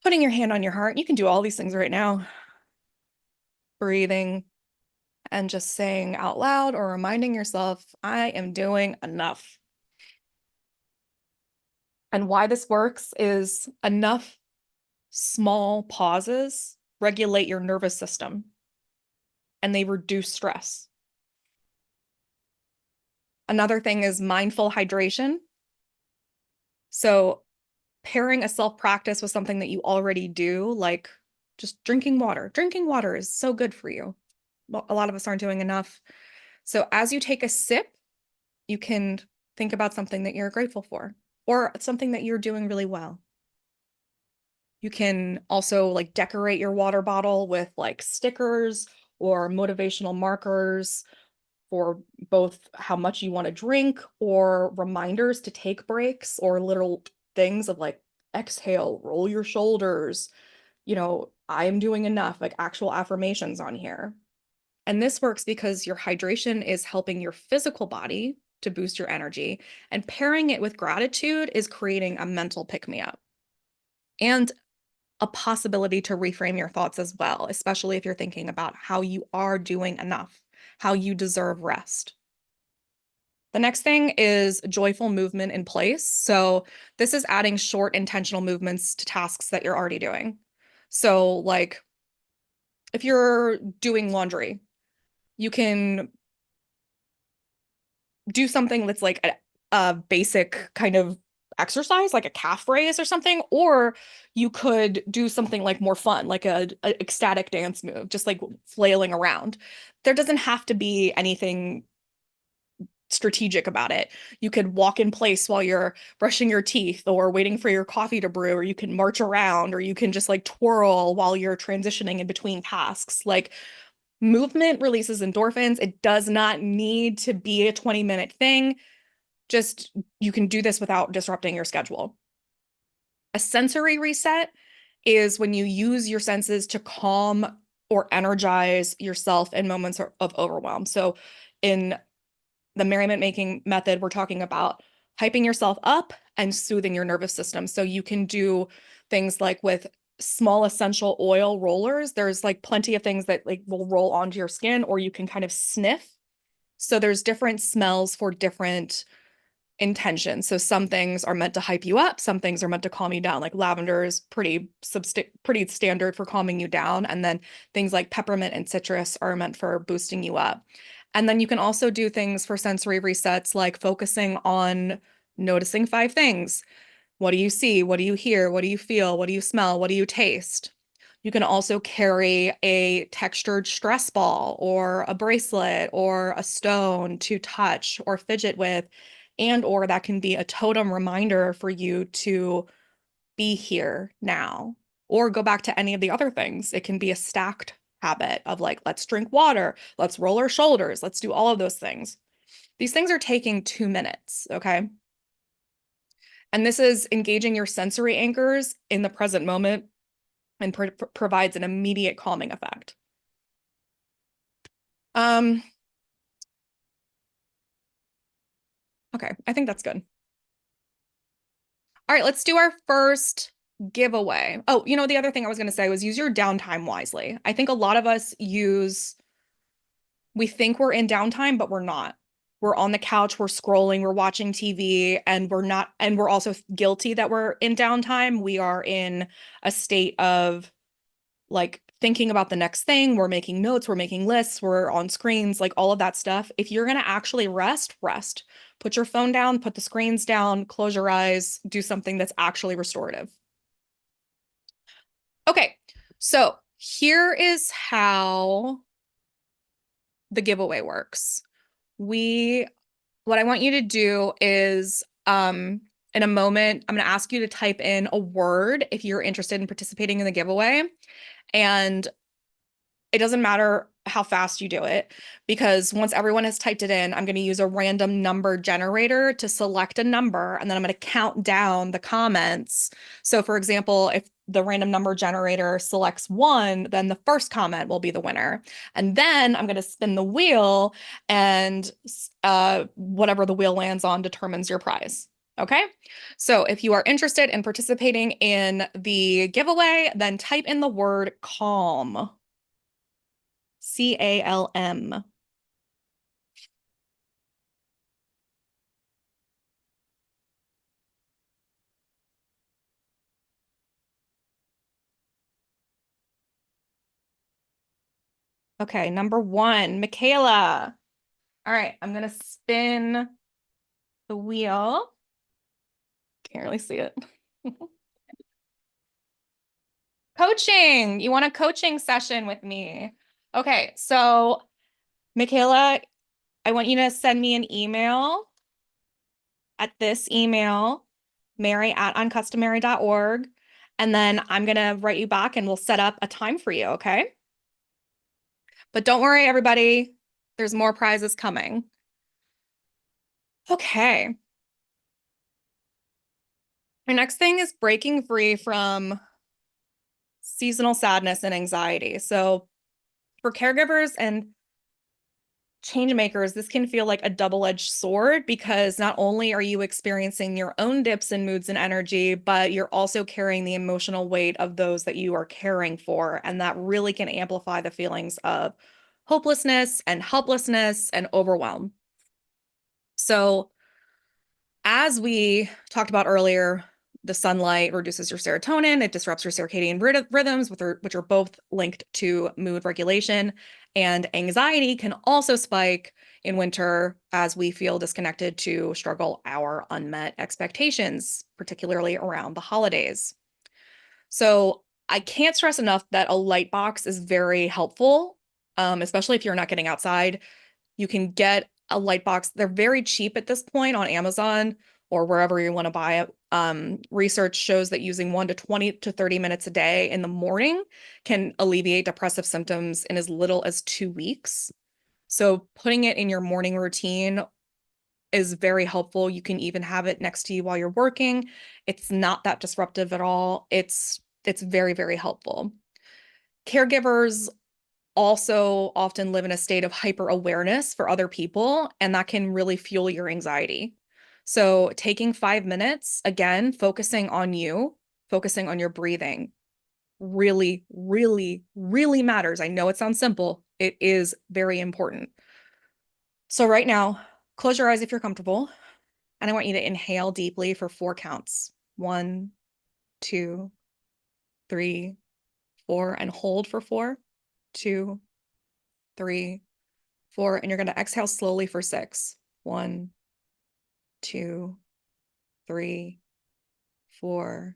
putting your hand on your heart. You can do all these things right now. Breathing and just saying out loud or reminding yourself, I am doing enough. And why this works is enough small pauses regulate your nervous system and they reduce stress. Another thing is mindful hydration. So pairing a self practice with something that you already do, like just drinking water. Drinking water is so good for you. Well, a lot of us aren't doing enough. So as you take a sip, you can think about something that you're grateful for or something that you're doing really well. You can also like decorate your water bottle with like stickers or motivational markers for both how much you want to drink or reminders to take breaks or little things of like exhale, roll your shoulders, I'm doing enough, like actual affirmations on here. And this works because your hydration is helping your physical body to boost your energy, and pairing it with gratitude is creating a mental pick me up and a possibility to reframe your thoughts as well, especially if you're thinking about how you are doing enough, how you deserve rest. The next thing is joyful movement in place. So this is adding short intentional movements to tasks that you're already doing. So like if you're doing laundry, You can do something that's like a basic kind of exercise, like a calf raise or something, or you could do something like more fun, like a ecstatic dance move, just like flailing around. There doesn't have to be anything strategic about it. You could walk in place while you're brushing your teeth or waiting for your coffee to brew, or you can march around, or you can just like twirl while you're transitioning in between tasks. Like movement releases endorphins. It does not need to be a 20-minute thing. Just you can do this without disrupting your schedule. A sensory reset is when you use your senses to calm or energize yourself in moments of overwhelm. So in the merriment making method, we're talking about hyping yourself up and soothing your nervous system. So you can do things like with small essential oil rollers. There's like plenty of things that like will roll onto your skin, or you can kind of sniff. So there's different smells for different intention. So some things are meant to hype you up, some things are meant to calm you down. Like lavender is pretty standard for calming you down, and then things like peppermint and citrus are meant for boosting you up. And then you can also do things for sensory resets like focusing on noticing 5 things. What do you see? What do you hear? What do you feel? What do you smell? What do you taste? You can also carry a textured stress ball or a bracelet or a stone to touch or fidget with, and or that can be a totem reminder for you to be here now, or go back to any of the other things. It can be a stacked habit of like, let's drink water, let's roll our shoulders, let's do all of those things. These things are taking 2 minutes, okay? And this is engaging your sensory anchors in the present moment and provides an immediate calming effect. Um, okay, I think that's good. All right, let's do our first giveaway. Oh, the other thing I was going to say was use your downtime wisely. I think a lot of us we think we're in downtime, but we're not. We're on the couch, we're scrolling, we're watching TV, and we're not, and we're also guilty that we're in downtime. We are in a state of like thinking about the next thing. We're making notes, we're making lists, we're on screens, like all of that stuff. If you're going to actually rest, rest. Put your phone down, put the screens down, close your eyes, do something that's actually restorative. Okay, so here is how the giveaway works. What I want you to do is, in a moment, I'm going to ask you to type in a word if you're interested in participating in the giveaway. And it doesn't matter how fast you do it, because once everyone has typed it in, I'm going to use a random number generator to select a number, and then I'm going to count down the comments. So for example, if the random number generator selects 1, then the first comment will be the winner. And then I'm going to spin the wheel, and whatever the wheel lands on determines your prize. Okay, so if you are interested in participating in the giveaway, then type in the word calm. CALM. Okay, number 1, Michaela. All right, I'm gonna spin the wheel. Can't really see it. Coaching. You want a coaching session with me? Okay, so Michaela, I want you to send me an email at this email, mary@uncustomary.org, and then I'm gonna write you back and we'll set up a time for you, okay? But don't worry, everybody, there's more prizes coming. Okay. Our next thing is breaking free from seasonal sadness and anxiety. So for caregivers and change makers, this can feel like a double-edged sword, because not only are you experiencing your own dips in moods and energy, but you're also carrying the emotional weight of those that you are caring for. And that really can amplify the feelings of hopelessness and helplessness and overwhelm. So as we talked about earlier, the sunlight reduces your serotonin, it disrupts your circadian rhythms, which are both linked to mood regulation. And anxiety can also spike in winter as we feel disconnected to struggle our unmet expectations, particularly around the holidays. So I can't stress enough that a light box is very helpful, especially if you're not getting outside. You can get a light box. They're very cheap at this point on Amazon or wherever you want to buy it. Research shows that using 1 to 20 to 30 minutes a day in the morning can alleviate depressive symptoms in as little as 2 weeks. So putting it in your morning routine is very helpful. You can even have it next to you while you're working. It's not that disruptive at all. It's very, very helpful. Caregivers also often live in a state of hyper awareness for other people, and that can really fuel your anxiety. So, taking 5 minutes, again, focusing on you, focusing on your breathing, really, really, really matters. I know it sounds simple, it is very important. So, right now, close your eyes if you're comfortable, and I want you to inhale deeply for 4 counts. 1, 2, 3, 4, and hold for 4, 2, 3, 4, and you're going to exhale slowly for 6. 1, 2, 3, 4,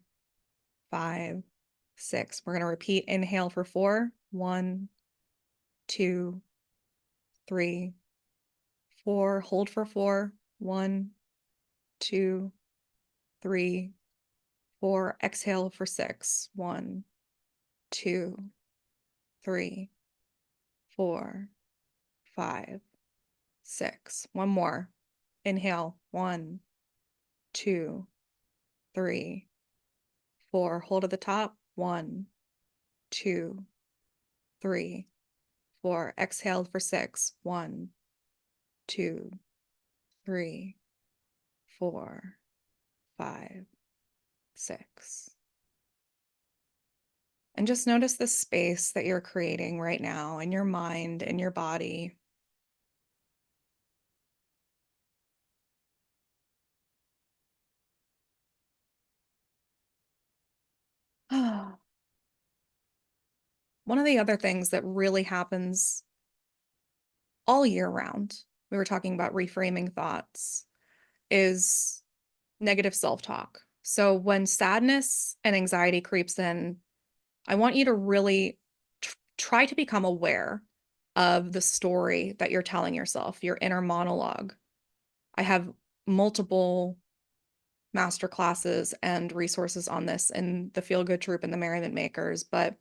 5, 6. We're going to repeat. Inhale for 4. 1, 2, 3, 4. Hold for 4. 1, 2, 3, 4. Exhale for 6. 1, 2, 3, 4, 5, 6. One more. Inhale. 1, 2, 3, 4. Hold at the top. 1, 2, 3, 4. Exhale for 6. 1, 2, 3, 4, 5, 6. And just notice the space that you're creating right now in your mind, in your body. One of the other things that really happens all year round, we were talking about reframing thoughts, is negative self-talk. So when sadness and anxiety creeps in, I want you to really try to become aware of the story that you're telling yourself, your inner monologue. I have multiple master classes and resources on this in the Feel Good Troop and the Merriment Makers, but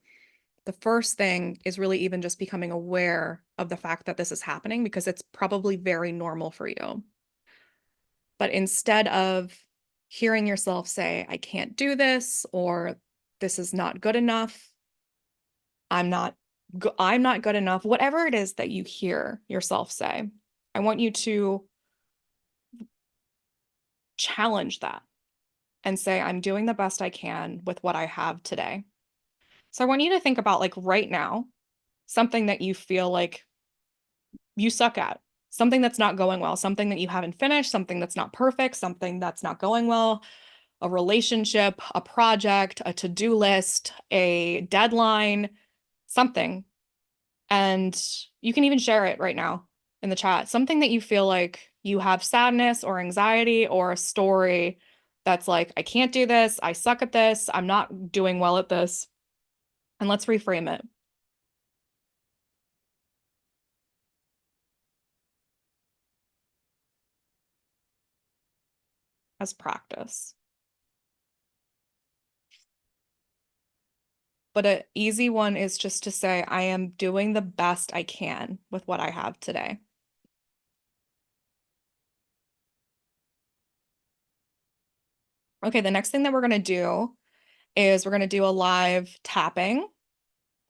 the first thing is really even just becoming aware of the fact that this is happening because it's probably very normal for you. But instead of hearing yourself say, I can't do this, or this is not good enough, I'm not I'm not good enough, whatever it is that you hear yourself say, I want you to challenge that and say, I'm doing the best I can with what I have today. So I want you to think about, like, right now, something that you feel like you suck at, something that's not going well, something that you haven't finished, something that's not perfect, something that's not going well, a relationship, a project, a to-do list, a deadline, something. And you can even share it right now in the chat. Something that you feel like you have sadness or anxiety or a story that's like, I can't do this. I suck at this. I'm not doing well at this. And let's reframe it as practice. But an easy one is just to say, I am doing the best I can with what I have today. Okay, the next thing that we're going to do is we're going to do a live tapping.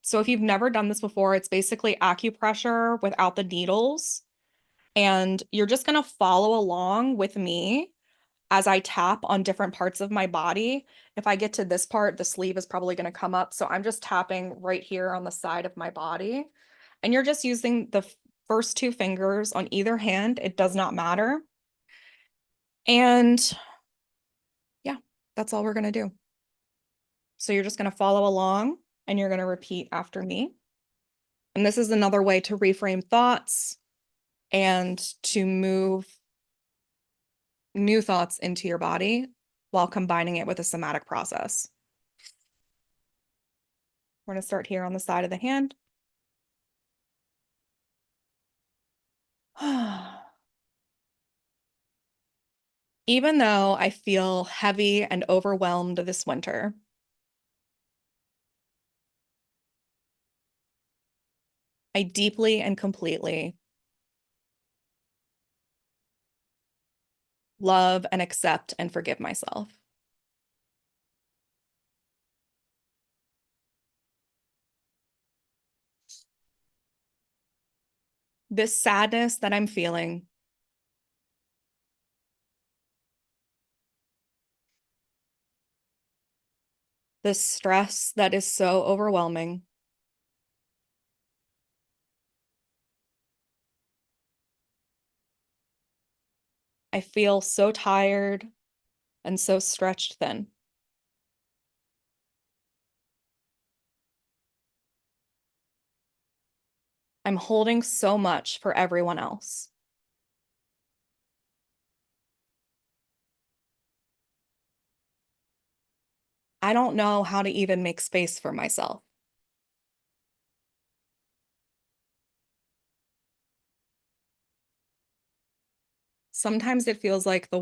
So if you've never done this before, it's basically acupressure without the needles. And you're just going to follow along with me as I tap on different parts of my body. If I get to this part, the sleeve is probably going to come up. So I'm just tapping right here on the side of my body. And you're just using the first 2 fingers on either hand. It does not matter. And yeah, that's all we're going to do. So you're just going to follow along and you're going to repeat after me. And this is another way to reframe thoughts and to move new thoughts into your body while combining it with a somatic process. We're going to start here on the side of the hand. Even though I feel heavy and overwhelmed this winter, I deeply and completely love and accept and forgive myself. This sadness that I'm feeling, this stress that is so overwhelming, I feel so tired and so stretched thin. I'm holding so much for everyone else. I don't know how to even make space for myself. Sometimes it feels like the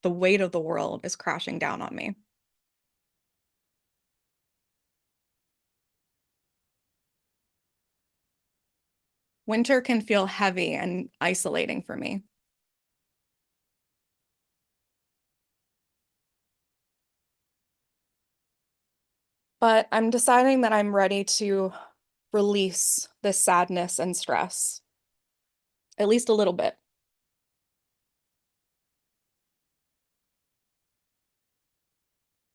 weight of the world is crashing down on me. Winter can feel heavy and isolating for me. But I'm deciding that I'm ready to release this sadness and stress, at least a little bit,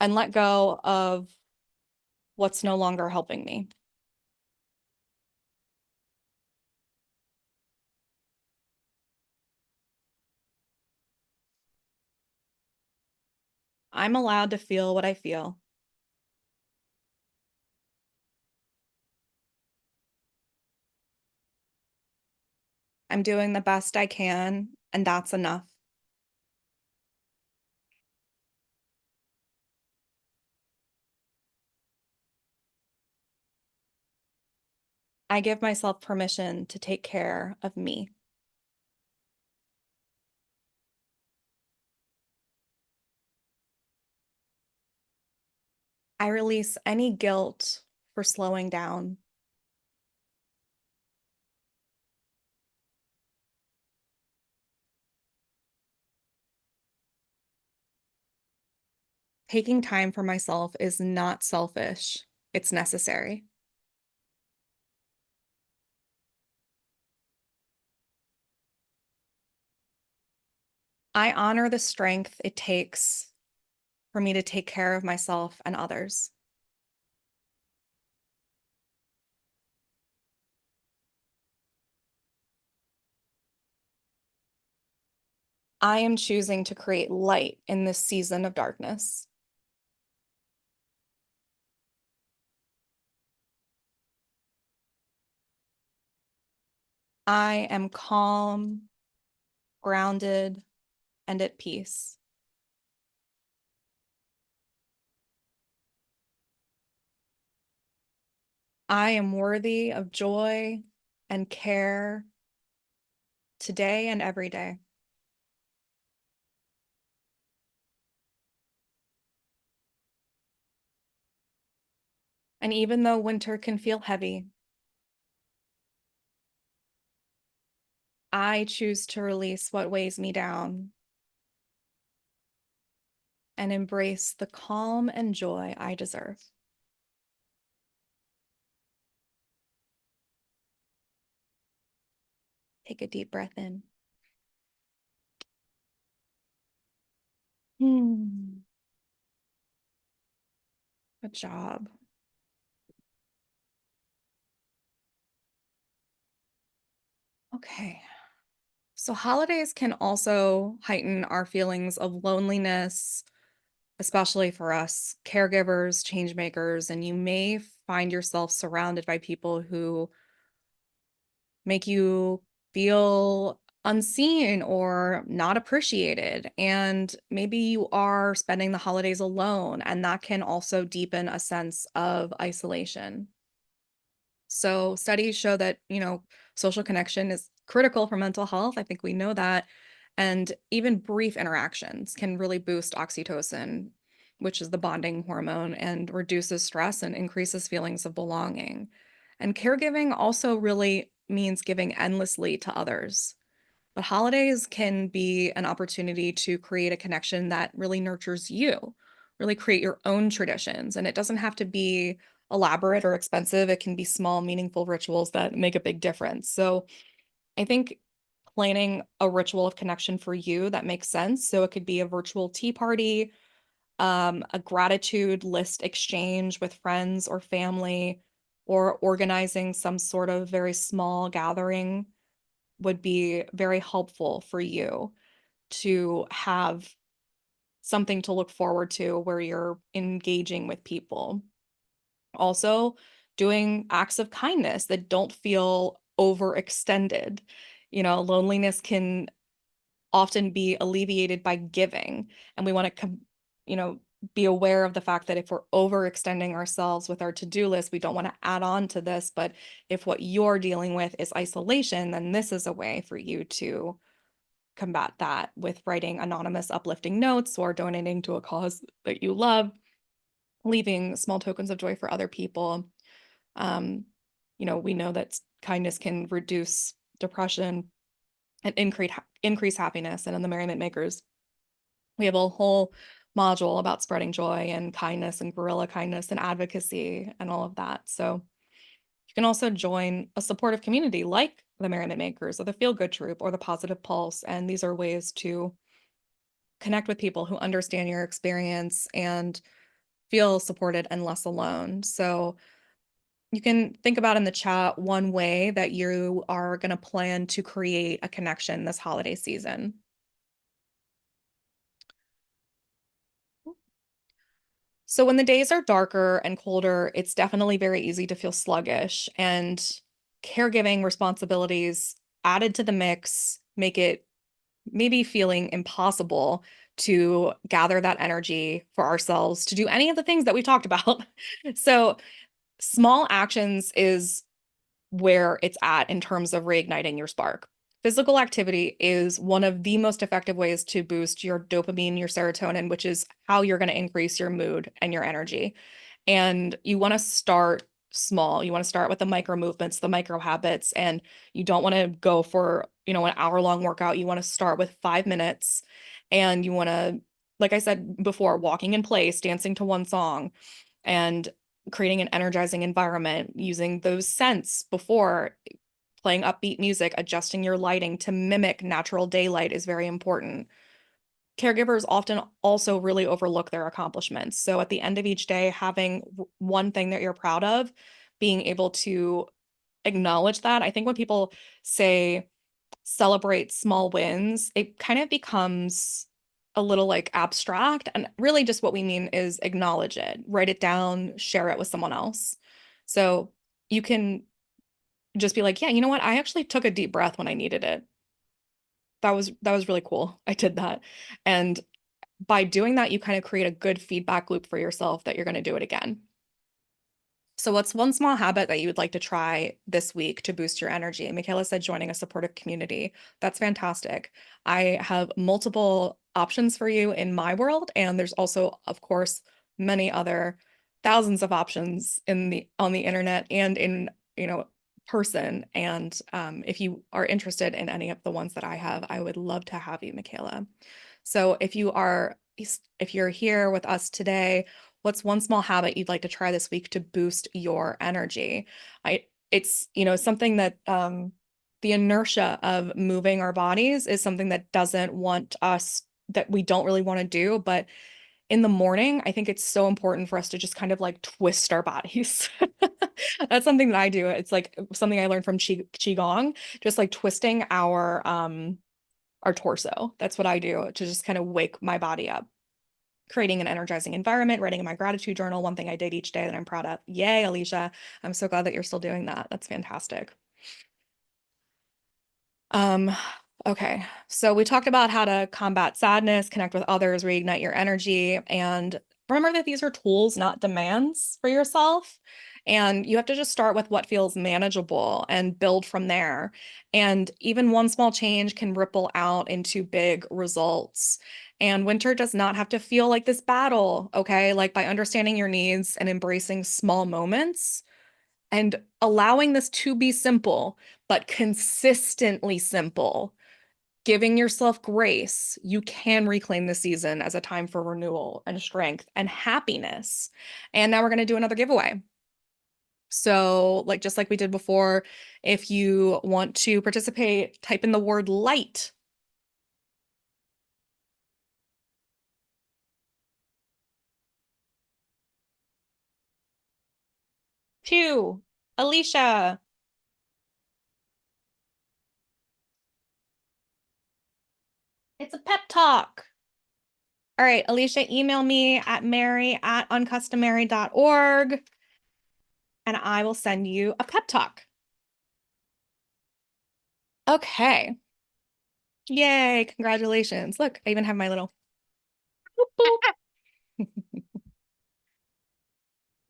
and let go of what's no longer helping me. I'm allowed to feel what I feel. I'm doing the best I can, and that's enough. I give myself permission to take care of me. I release any guilt for slowing down. Taking time for myself is not selfish, it's necessary. I honor the strength it takes for me to take care of myself and others. I am choosing to create light in this season of darkness. I am calm, grounded, and at peace. I am worthy of joy and care today and every day. And even though winter can feel heavy, I choose to release what weighs me down and embrace the calm and joy I deserve. Take a deep breath in. Hmm. Good job. Okay. So holidays can also heighten our feelings of loneliness, especially for us caregivers, change makers, and you may find yourself surrounded by people who make you feel unseen or not appreciated. And maybe you are spending the holidays alone, and that can also deepen a sense of isolation. So studies show that, social connection is critical for mental health. I think we know that. And even brief interactions can really boost oxytocin, which is the bonding hormone, and reduces stress and increases feelings of belonging. And caregiving also really means giving endlessly to others. But holidays can be an opportunity to create a connection that really nurtures you, really create your own traditions. And it doesn't have to be elaborate or expensive. It can be small, meaningful rituals that make a big difference. So I think planning a ritual of connection for you that makes sense. So it could be a virtual tea party, a gratitude list exchange with friends or family, or organizing some sort of very small gathering would be very helpful for you to have something to look forward to where you're engaging with people. Also, doing acts of kindness that don't feel overextended. Loneliness can often be alleviated by giving, and we want to you know be aware of the fact that if we're overextending ourselves with our to-do list, we don't want to add on to this. But if what you're dealing with is isolation, then this is a way for you to combat that with writing anonymous uplifting notes or donating to a cause that you love, leaving small tokens of joy for other people. um, we know that kindness can reduce depression and increase happiness. And in the Merriment Makers, we have a whole module about spreading joy and kindness and guerrilla kindness and advocacy and all of that. So you can also join a supportive community like the Merriment Makers or the Feel Good Troop or the Positive Pulse. And these are ways to connect with people who understand your experience and feel supported and less alone. So you can think about in the chat one way that you are going to plan to create a connection this holiday season. So when the days are darker and colder, it's definitely very easy to feel sluggish, and caregiving responsibilities added to the mix make it maybe feeling impossible to gather that energy for ourselves to do any of the things that we talked about. So small actions is where it's at in terms of reigniting your spark. Physical activity is one of the most effective ways to boost your dopamine, your serotonin, which is how you're going to increase your mood and your energy. And you want to start small. You want to start with the micro movements, the micro habits, and you don't want to go for, an hour-long workout. You want to start with 5 minutes, and you want to, like I said before, walking in place, dancing to one song, and creating an energizing environment, using those scents before, playing upbeat music, adjusting your lighting to mimic natural daylight is very important. Caregivers often also really overlook their accomplishments. So at the end of each day, having one thing that you're proud of, being able to acknowledge that. I think when people say celebrate small wins, it kind of becomes a little like abstract. And really, just what we mean is acknowledge it, write it down, share it with someone else. So you can just be like, yeah, you know what? I actually took a deep breath when I needed it. That was really cool. I did that. And by doing that, you kind of create a good feedback loop for yourself that you're going to do it again. So what's one small habit that you would like to try this week to boost your energy? Michaela said joining a supportive community. That's fantastic. I have multiple options for you in my world, and there's also, of course, many other thousands of options on the internet and in, person. And if you are interested in any of the ones that I have, I would love to have you, Michaela. So if you're here with us today, what's one small habit you'd like to try this week to boost your energy? It's, something that the inertia of moving our bodies is something that we don't really want to do. But in the morning, I think it's so important for us to just kind of like twist our bodies. That's something that I do. It's like something I learned from Qigong, just like twisting our torso. That's what I do to just kind of wake my body up. Creating an energizing environment, writing in my gratitude journal, one thing I did each day that I'm proud of. Yay, Alicia. I'm so glad that you're still doing that. That's fantastic. Um, okay. So we talked about how to combat sadness, connect with others, reignite your energy, and remember that these are tools, not demands for yourself. And you have to just start with what feels manageable and build from there. And even one small change can ripple out into big results. And winter does not have to feel like this battle, okay? Like by understanding your needs and embracing small moments and allowing this to be simple, but consistently simple, giving yourself grace, you can reclaim the season as a time for renewal and strength and happiness. And now we're going to do another giveaway. So, like just like we did before, if you want to participate, type in the word light. Two, Alicia. It's a pep talk. All right, Alicia, email me at mary@uncustomary.org and I will send you a pep talk. Okay. Yay, congratulations. Look, I even have my little boop, boop.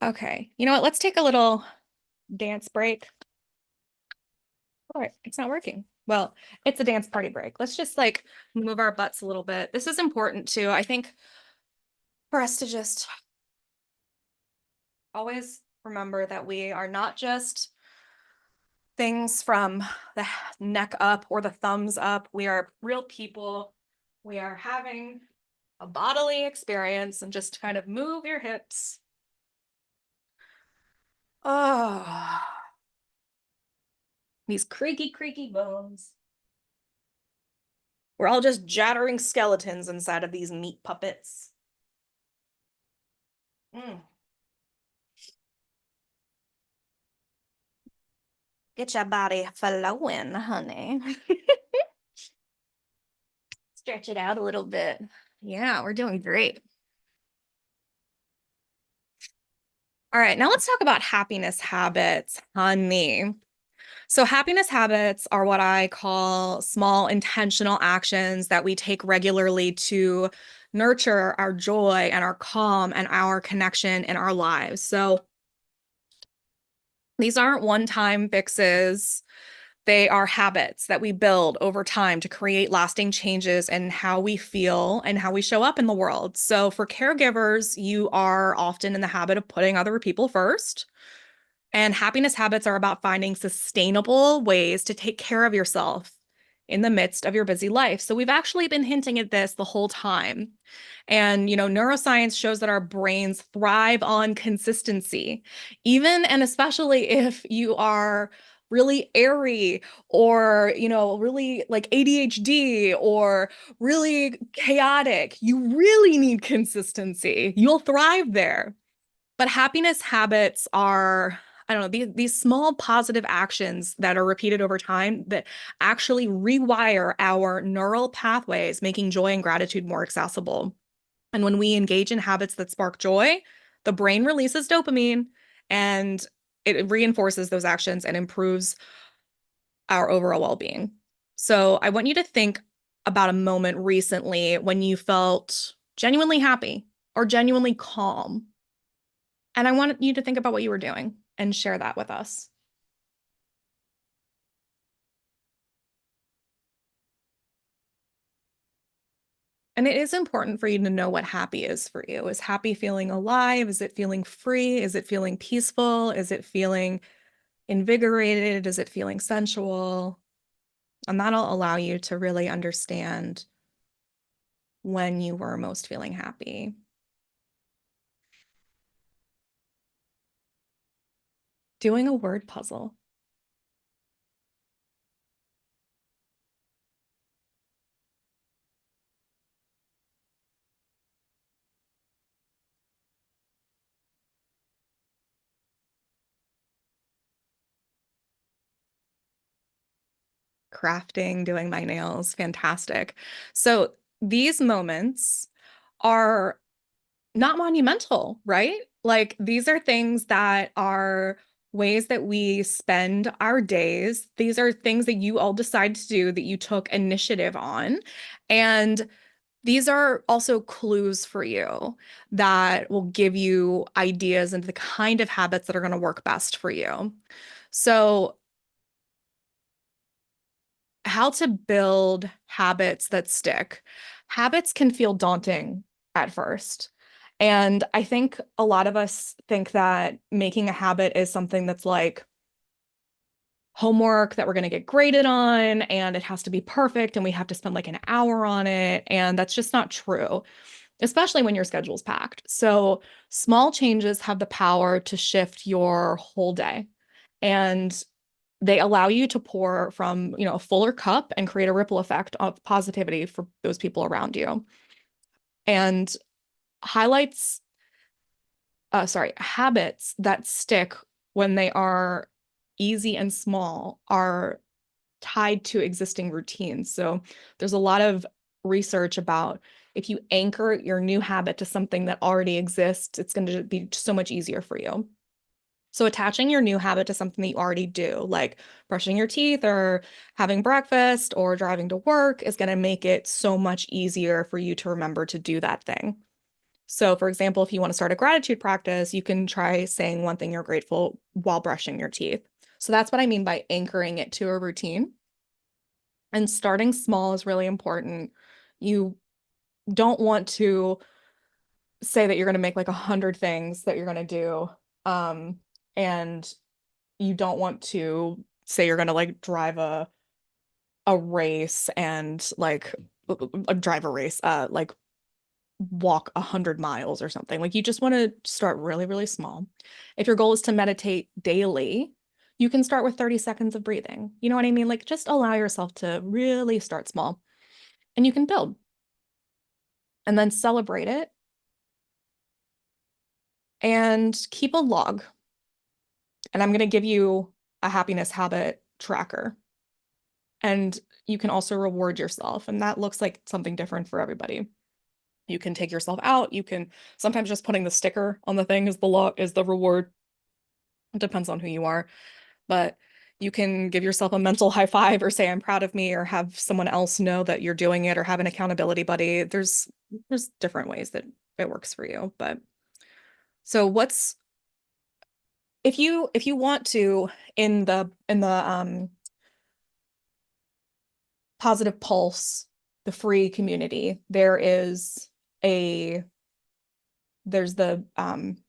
Okay. You know what? Let's take a little dance break. All right, it's not working. Well, it's a dance party break. Let's just like move our butts a little bit. This is important too. I think for us to just always remember that we are not just things from the neck up or the thumbs up. We are real people. We are having a bodily experience and just kind of move your hips. Oh, these creaky, creaky bones. We're all just jattering skeletons inside of these meat puppets. Mm. Get your body flowing, honey. Stretch it out a little bit. Yeah, we're doing great. All right, now let's talk about happiness habits, honey. So, happiness habits are what I call small intentional actions that we take regularly to nurture our joy and our calm and our connection in our lives. So, these aren't one-time fixes. They are habits that we build over time to create lasting changes in how we feel and how we show up in the world. So, for caregivers, you are often in the habit of putting other people first. And happiness habits are about finding sustainable ways to take care of yourself in the midst of your busy life. So we've actually been hinting at this the whole time. And, neuroscience shows that our brains thrive on consistency, even and especially if you are really airy or, really like ADHD or really chaotic. You really need consistency. You'll thrive there. But happiness habits are, I don't know, these small positive actions that are repeated over time that actually rewire our neural pathways, making joy and gratitude more accessible. And when we engage in habits that spark joy, the brain releases dopamine and it reinforces those actions and improves our overall well-being. So I want you to think about a moment recently when you felt genuinely happy or genuinely calm, and I want you to think about what you were doing and share that with us. And it is important for you to know what happy is for you. Is happy feeling alive? Is it feeling free? Is it feeling peaceful? Is it feeling invigorated? Is it feeling sensual? And that'll allow you to really understand when you were most feeling happy. Doing a word puzzle. Crafting, doing my nails, fantastic. So these moments are not monumental, right? Like these are things that are ways that we spend our days. These are things that you all decide to do that you took initiative on. And these are also clues for you that will give you ideas into the kind of habits that are going to work best for you. So, how to build habits that stick. Habits can feel daunting at first. And I think a lot of us think that making a habit is something that's like homework that we're going to get graded on and it has to be perfect and we have to spend like an hour on it. And that's just not true, especially when your schedule's packed. So small changes have the power to shift your whole day. And they allow you to pour from, a fuller cup and create a ripple effect of positivity for those people around you. And highlights, habits that stick when they are easy and small are tied to existing routines. So there's a lot of research about if you anchor your new habit to something that already exists, it's going to be so much easier for you. So attaching your new habit to something that you already do, like brushing your teeth or having breakfast or driving to work, is going to make it so much easier for you to remember to do that thing. So, for example, if you want to start a gratitude practice, you can try saying one thing you're grateful while brushing your teeth. So that's what I mean by anchoring it to a routine. And starting small is really important. You don't want to say that you're going to make like 100 things that you're going to do. And you don't want to say you're going to like drive a race and like drive a race, like walk 100 miles or something. Like you just want to start really, really small. If your goal is to meditate daily, you can start with 30 seconds of breathing. You know what I mean? Like just allow yourself to really start small and you can build and then celebrate it and keep a log. And I'm going to give you a happiness habit tracker. And you can also reward yourself. And that looks like something different for everybody. You can take yourself out. You can sometimes just putting the sticker on the thing is the log is the reward. It depends on who you are. But you can give yourself a mental high five or say, I'm proud of me, or have someone else know that you're doing it, or have an accountability buddy. There's different ways that it works for you. But so what's if you want to in the Positive Pulse, the free community, a there's the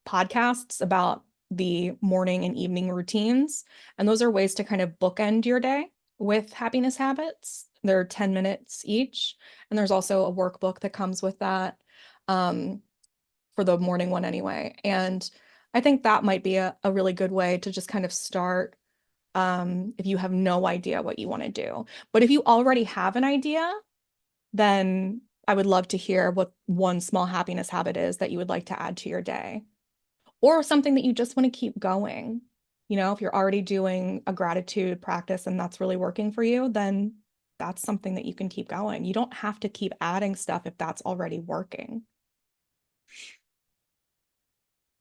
podcasts about the morning and evening routines. And those are ways to kind of bookend your day with happiness habits. They're 10 minutes each. And there's also a workbook that comes with that um, for the morning one anyway. And I think that might be a really good way to just kind of start if you have no idea what you want to do. But if you already have an idea, then I would love to hear what one small happiness habit is that you would like to add to your day, or something that you just want to keep going. If you're already doing a gratitude practice and that's really working for you, then that's something that you can keep going. You don't have to keep adding stuff if that's already working.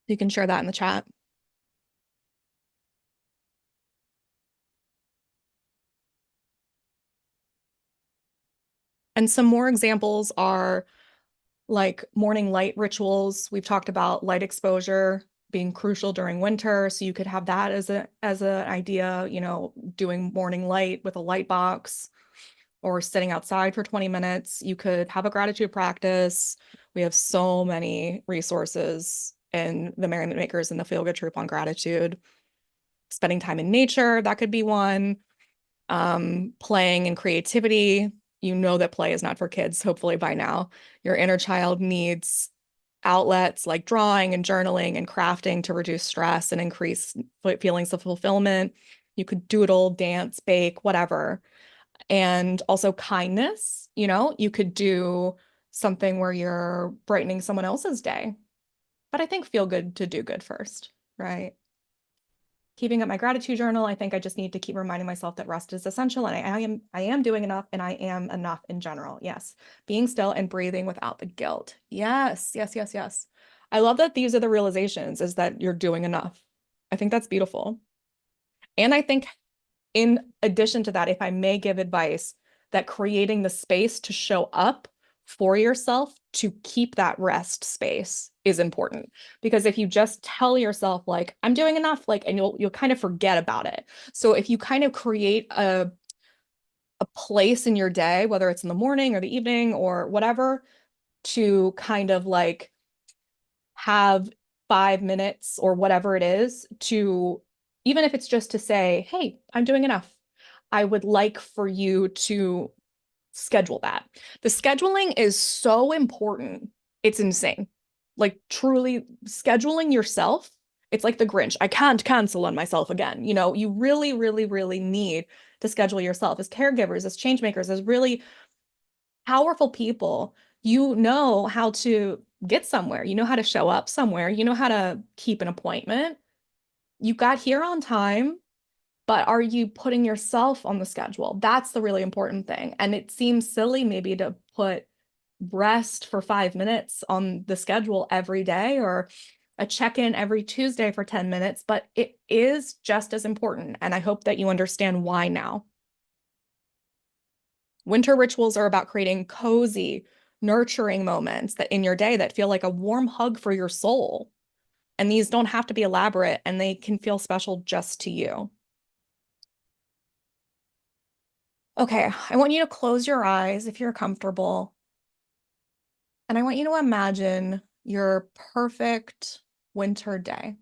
You can share that in the chat. And some more examples are like morning light rituals. We've talked about light exposure being crucial during winter. So you could have that as an idea, doing morning light with a light box or sitting outside for 20 minutes. You could have a gratitude practice. We have so many resources in the Merriment Makers and the Feel Good Troop on gratitude. Spending time in nature, that could be one. Playing and creativity. You know that play is not for kids, hopefully by now. Your inner child needs outlets like drawing and journaling and crafting to reduce stress and increase feelings of fulfillment. You could doodle, dance, bake, whatever. And also kindness, you could do something where you're brightening someone else's day. But I think feel good to do good first, right? Keeping up my gratitude journal, I think I just need to keep reminding myself that rest is essential and I am doing enough and I am enough in general. Yes. Being still and breathing without the guilt. Yes, yes, yes, yes. I love that these are the realizations is that you're doing enough. I think that's beautiful. And I think, in addition to that, if I may give advice, that creating the space to show up for yourself to keep that rest space is important. Because if you just tell yourself like I'm doing enough, like, and you'll kind of forget about it. So if you kind of create a place in your day, whether it's in the morning or the evening or whatever, to kind of like have 5 minutes or whatever it is to, even if it's just to say, hey, I'm doing enough. I would like for you to schedule that. The scheduling is so important. It's insane. Like truly scheduling yourself. It's like the Grinch. I can't cancel on myself again. You know, you really, really, really need to schedule yourself as caregivers, as change makers, as really powerful people. You know how to get somewhere. You know how to show up somewhere. You know how to keep an appointment. You got here on time, but are you putting yourself on the schedule? That's the really important thing. And it seems silly maybe to put rest for 5 minutes on the schedule every day or a check-in every Tuesday for 10 minutes, but it is just as important. And I hope that you understand why now. Winter rituals are about creating cozy, nurturing moments that in your day that feel like a warm hug for your soul. And these don't have to be elaborate and they can feel special just to you. Okay, I want you to close your eyes if you're comfortable. And I want you to imagine your perfect winter day.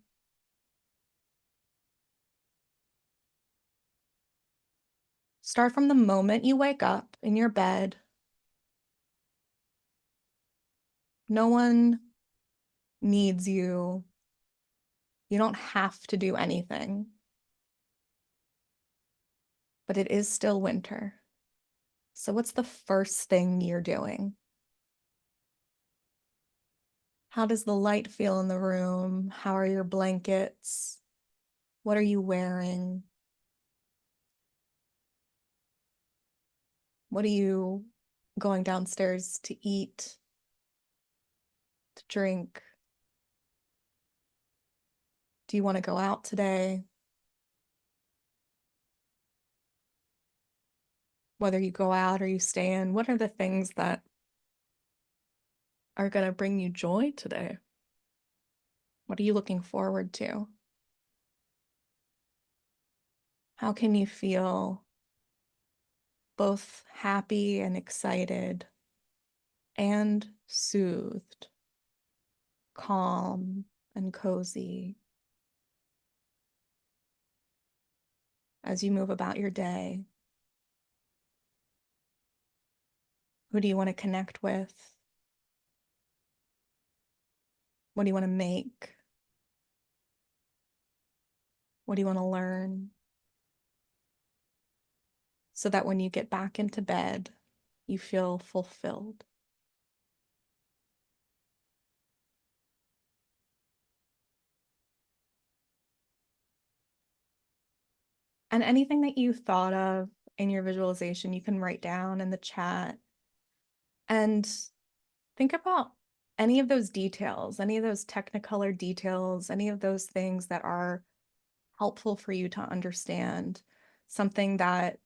Start from the moment you wake up in your bed. No one needs you. You don't have to do anything, but it is still winter. So what's the first thing you're doing? How does the light feel in the room? How are your blankets? What are you wearing? What are you going downstairs to eat, to drink? Do you want to go out today? Whether you go out or you stay in, what are the things that are going to bring you joy today? What are you looking forward to? How can you feel both happy and excited and soothed, calm and cozy as you move about your day? Who do you want to connect with? What do you want to make? What do you want to learn? So that when you get back into bed, you feel fulfilled. And anything that you thought of in your visualization, you can write down in the chat and think about any of those details, any of those technicolor details, any of those things that are helpful for you to understand, something that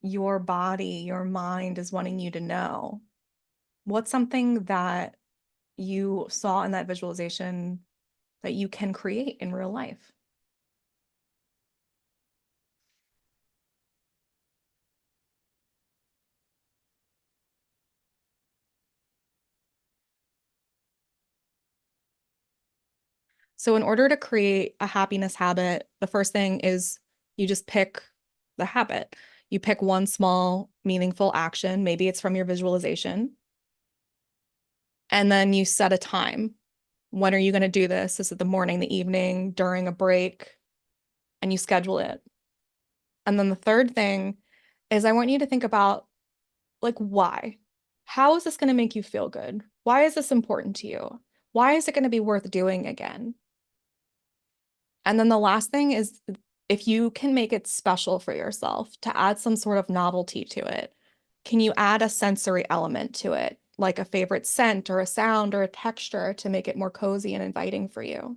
your body, your mind is wanting you to know. What's something that you saw in that visualization that you can create in real life? So in order to create a happiness habit, the first thing is you just pick the habit. You pick one small, meaningful action. Maybe it's from your visualization. And then you set a time. When are you going to do this? Is it the morning, the evening, during a break? And you schedule it. And then the third thing is I want you to think about like why? How is this going to make you feel good? Why is this important to you? Why is it going to be worth doing again? And then the last thing is if you can make it special for yourself to add some sort of novelty to it, can you add a sensory element to it, like a favorite scent or a sound or a texture to make it more cozy and inviting for you?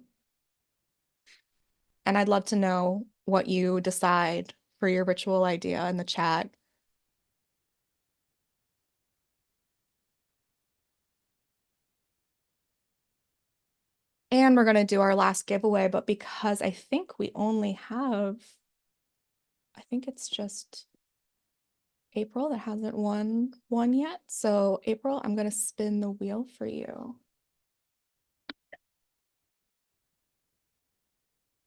And I'd love to know what you decide for your ritual idea in the chat. And we're going to do our last giveaway, but because I think we only have, I think it's just April that hasn't won one yet. So April, I'm going to spin the wheel for you.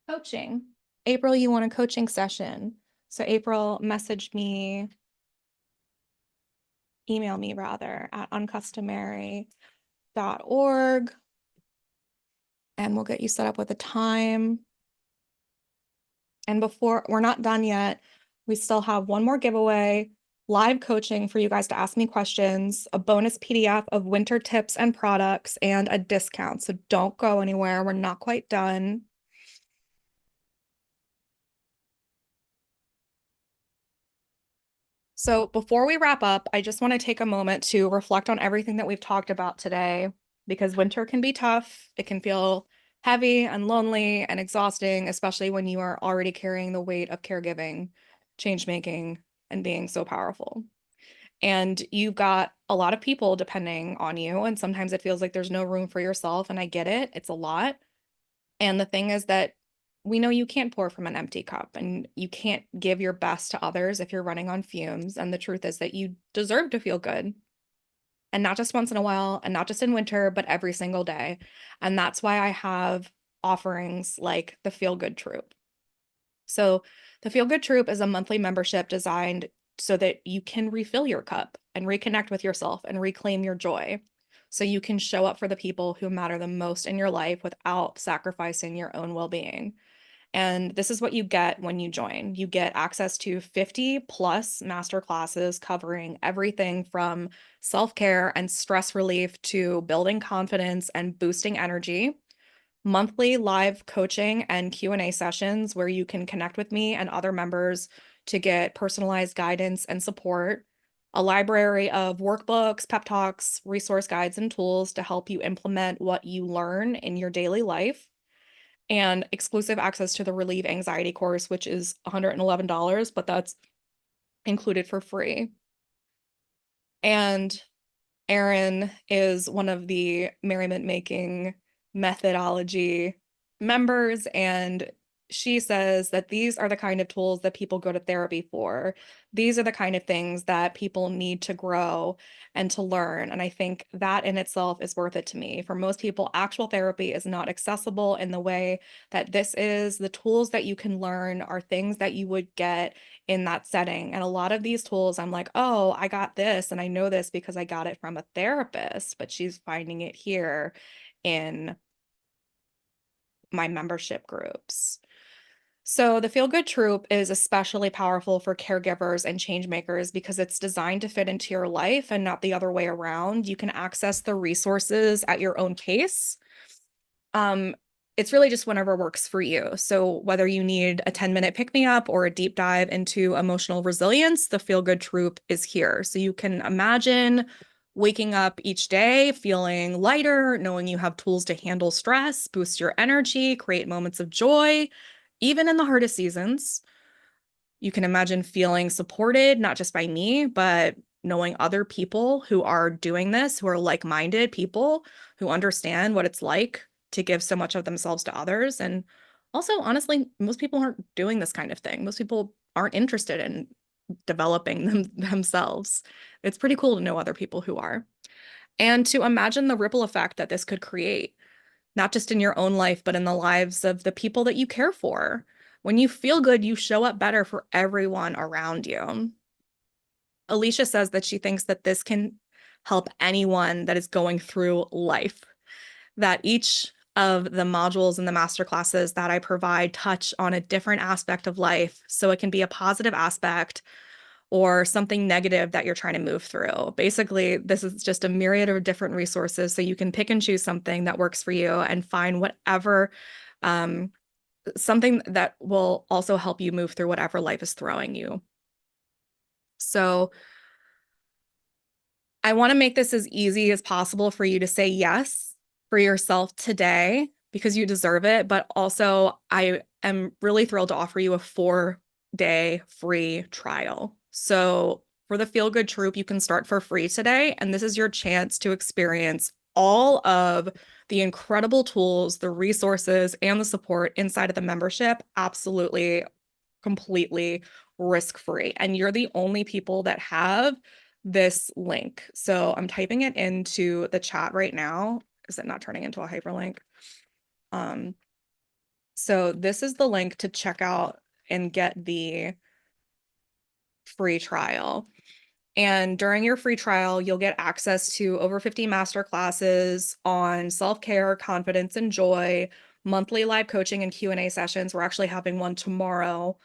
Coaching. April, you want a coaching session. So April messaged me, email me rather, at uncustomary.org, and we'll get you set up with a time. And before we're not done yet, we still have one more giveaway, live coaching for you guys to ask me questions, a bonus PDF of winter tips and products, and a discount. So don't go anywhere. We're not quite done. So before we wrap up, I just want to take a moment to reflect on everything that we've talked about today, because winter can be tough. It can feel heavy and lonely and exhausting, especially when you are already carrying the weight of caregiving, change making, and being so powerful. And you've got a lot of people depending on you, and sometimes it feels like there's no room for yourself, and I get it. It's a lot. And the thing is that we know you can't pour from an empty cup, and you can't give your best to others if you're running on fumes. And the truth is that you deserve to feel good, and not just once in a while, and not just in winter, but every single day. And that's why I have offerings like the Feel Good Troop. So the Feel Good Troop is a monthly membership designed so that you can refill your cup and reconnect with yourself and reclaim your joy. So you can show up for the people who matter the most in your life without sacrificing your own well-being. And this is what you get when you join. You get access to 50 plus master classes covering everything from self-care and stress relief to building confidence and boosting energy, monthly live coaching and Q&A sessions where you can connect with me and other members to get personalized guidance and support, a library of workbooks, pep talks, resource guides, and tools to help you implement what you learn in your daily life, and exclusive access to the Relieve Anxiety course, which is $111, but that's included for free. And Erin is one of the merriment making methodology members, and she says that these are the kind of tools that people go to therapy for. These are the kind of things that people need to grow and to learn. And I think that in itself is worth it to me. For most people, actual therapy is not accessible in the way that this is. The tools that you can learn are things that you would get in that setting. And a lot of these tools, I'm like, oh, I got this and I know this because I got it from a therapist, but she's finding it here in my membership groups. So the Feel Good Troop is especially powerful for caregivers and change makers because it's designed to fit into your life and not the other way around. You can access the resources at your own pace. It's really just whenever works for you. So whether you need a 10-minute pick-me-up or a deep dive into emotional resilience, the Feel Good Troop is here. So you can imagine waking up each day feeling lighter, knowing you have tools to handle stress, boost your energy, create moments of joy, even in the hardest seasons. You can imagine feeling supported, not just by me, but knowing other people who are doing this, who are like-minded people who understand what it's like to give so much of themselves to others. And also, honestly, most people aren't doing this kind of thing. Most people aren't interested in developing themselves. It's pretty cool to know other people who are. And to imagine the ripple effect that this could create, not just in your own life, but in the lives of the people that you care for. When you feel good, you show up better for everyone around you. Alicia says that she thinks that this can help anyone that is going through life, that each of the modules and the master classes that I provide touch on a different aspect of life. So it can be a positive aspect or something negative that you're trying to move through. Basically, this is just a myriad of different resources, so you can pick and choose something that works for you and find whatever, something that will also help you move through whatever life is throwing you. So I want to make this as easy as possible for you to say yes for yourself today because you deserve it. But also, I am really thrilled to offer you a 4-day free trial. So for the Feel Good Troop, you can start for free today, and this is your chance to experience all of the incredible tools, the resources, and the support inside of the membership absolutely, completely risk-free. And you're the only people that have this link. So I'm typing it into the chat right now. Is it not turning into a hyperlink? So this is the link to check out and get the free trial. And during your free trial, you'll get access to over 50 master classes on self-care, confidence, and joy, monthly live coaching and Q&A sessions. We're actually having one tomorrow,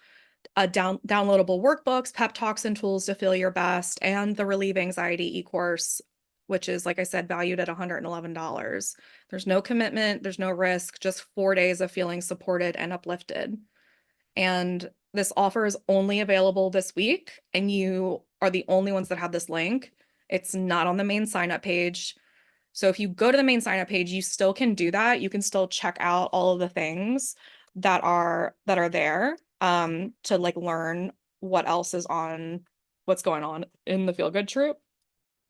downloadable workbooks, pep talks, and tools to feel your best, and the Relieve Anxiety e-course, which is, like I said, valued at $111. There's no commitment, there's no risk, just 4 days of feeling supported and uplifted. And this offer is only available this week, and you are the only ones that have this link. It's not on the main sign up page. So if you go to the main sign up page, you still can do that. You can still check out all of the things that are there to like learn what else is on, what's going on in the Feel Good Troop.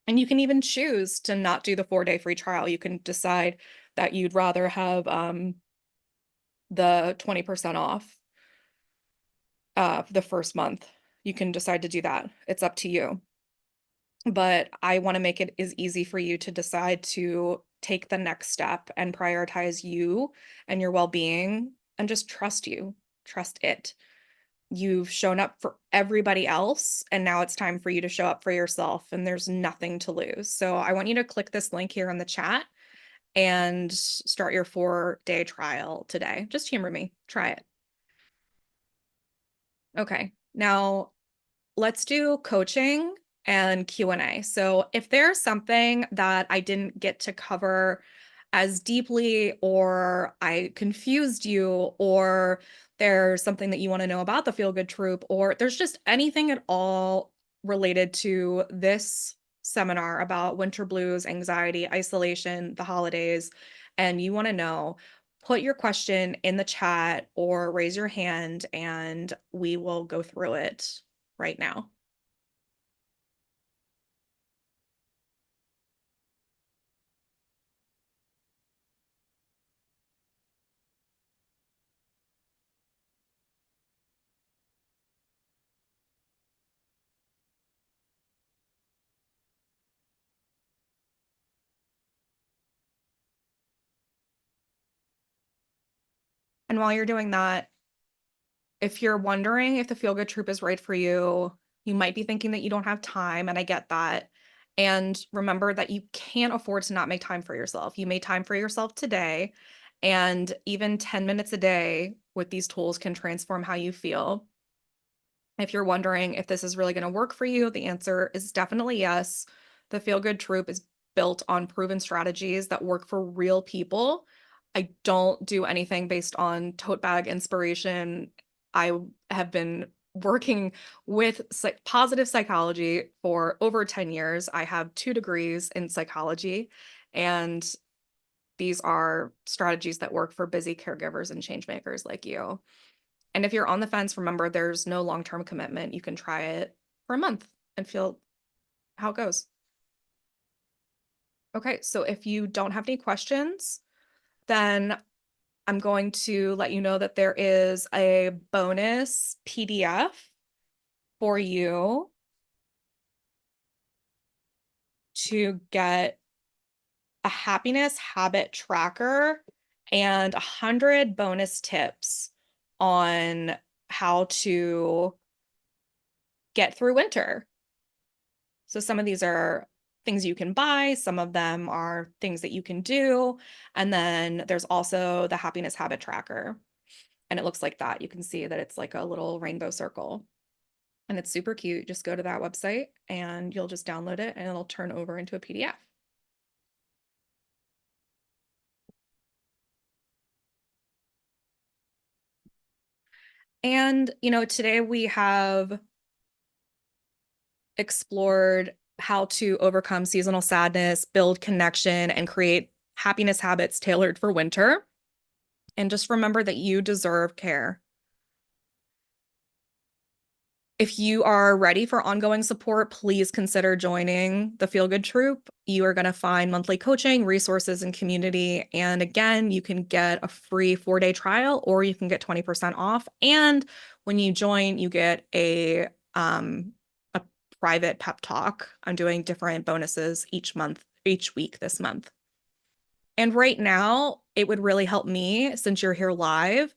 And you can even choose to not do the 4-day free trial. You can decide that you'd rather have the 20% off the first month. You can decide to do that. It's up to you. But I want to make it as easy for you to decide to take the next step and prioritize you and your well-being and just trust you. Trust it. You've shown up for everybody else, and now it's time for you to show up for yourself, and there's nothing to lose. So I want you to click this link here in the chat and start your 4-day trial today. Just humor me. Try it. Okay. Now let's do coaching and Q&A. So if there's something that I didn't get to cover as deeply, or I confused you, or there's something that you want to know about the Feel Good Troop, or there's just anything at all related to this seminar about winter blues, anxiety, isolation, the holidays, and you want to know, put your question in the chat or raise your hand and we will go through it right now. And while you're doing that, if you're wondering if the Feel Good Troop is right for you, you might be thinking that you don't have time, and I get that. And remember that you can't afford to not make time for yourself. You made time for yourself today, and even 10 minutes a day with these tools can transform how you feel. If you're wondering if this is really going to work for you, the answer is definitely yes. The Feel Good Troop is built on proven strategies that work for real people. I don't do anything based on tote bag inspiration. I have been working with positive psychology for over 10 years. I have 2 degrees in psychology, and these are strategies that work for busy caregivers and change makers like you. And if you're on the fence, remember there's no long-term commitment. You can try it for a month and feel how it goes. Okay, so if you don't have any questions, then I'm going to let you know that there is a bonus PDF for you to get a happiness habit tracker and 100 bonus tips on how to get through winter. So some of these are things you can buy, some of them are things that you can do, and then there's also the happiness habit tracker. And it looks like that. You can see that it's like a little rainbow circle. And it's super cute. Just go to that website and you'll just download it and it'll turn over into a PDF. And, today we have explored how to overcome seasonal sadness, build connection, and create happiness habits tailored for winter. And just remember that you deserve care. If you are ready for ongoing support, please consider joining the Feel Good Troop. You are going to find monthly coaching, resources, and community. And again, you can get a free 4-day trial or you can get 20% off. And when you join, you get a private pep talk. I'm doing different bonuses each month, each week this month. And right now, it would really help me, since you're here live,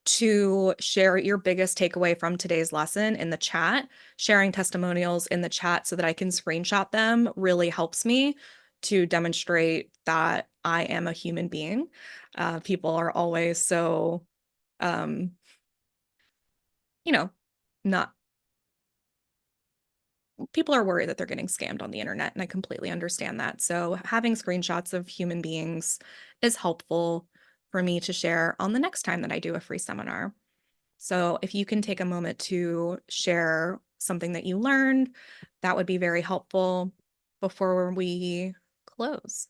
to share your biggest takeaway from today's lesson in the chat. Sharing testimonials in the chat so that I can screenshot them really helps me to demonstrate that I am a human being. People are always so, um, you know, not people are worried that they're getting scammed on the internet, and I completely understand that. So having screenshots of human beings is helpful for me to share on the next time that I do a free seminar. So if you can take a moment to share something that you learned, that would be very helpful before we close.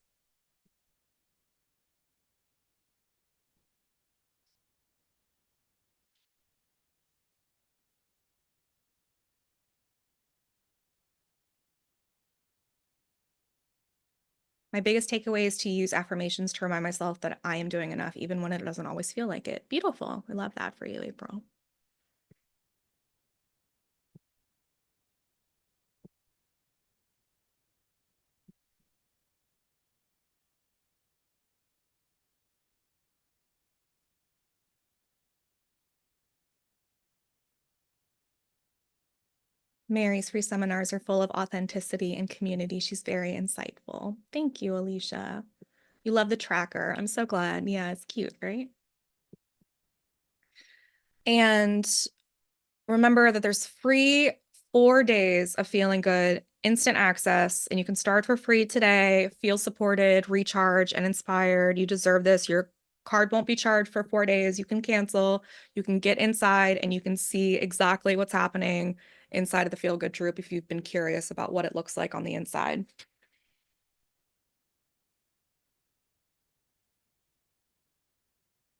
My biggest takeaway is to use affirmations to remind myself that I am doing enough, even when it doesn't always feel like it. Beautiful. I love that for you, April. Mary's free seminars are full of authenticity and community. She's very insightful. Thank you, Alicia. You love the tracker. I'm so glad. Yeah, it's cute, right? And remember that there's free 4 days of feeling good, instant access, and you can start for free today. Feel supported, recharge, and inspired. You deserve this. Your card won't be charged for 4 days. You can cancel, you can get inside, and you can see exactly what's happening inside of the Feel Good Troop if you've been curious about what it looks like on the inside.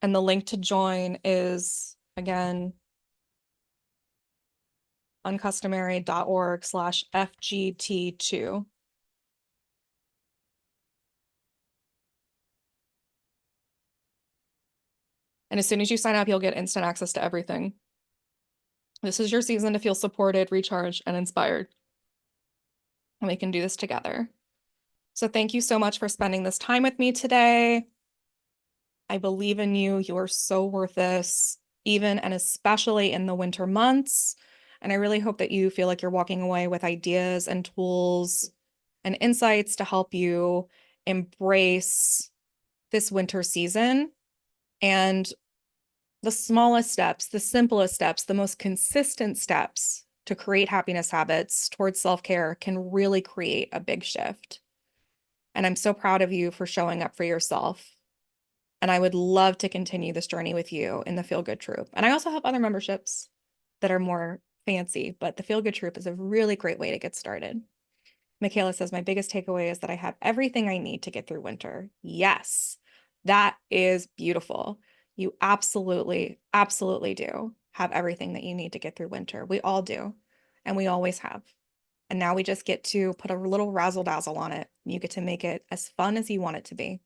And the link to join is, again, uncustomary.org/FGT2. And as soon as you sign up, you'll get instant access to everything. This is your season to feel supported, recharged, and inspired. And we can do this together. So thank you so much for spending this time with me today. I believe in you. You are so worth this, even and especially in the winter months. And I really hope that you feel like you're walking away with ideas and tools and insights to help you embrace this winter season. And the smallest steps, the simplest steps, the most consistent steps to create happiness habits towards self-care can really create a big shift. And I'm so proud of you for showing up for yourself. And I would love to continue this journey with you in the Feel Good Troop. And I also have other memberships that are more fancy, but the Feel Good Troop is a really great way to get started. Michaela says, my biggest takeaway is that I have everything I need to get through winter. Yes, that is beautiful. You absolutely, absolutely do have everything that you need to get through winter. We all do, and we always have. And now we just get to put a little razzle dazzle on it. You get to make it as fun as you want it to be.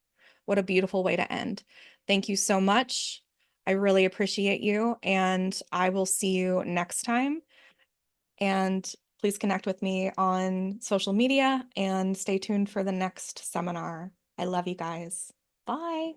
What a beautiful way to end. Thank you so much. I really appreciate you, and I will see you next time. And please connect with me on social media and stay tuned for the next seminar. I love you guys. Bye.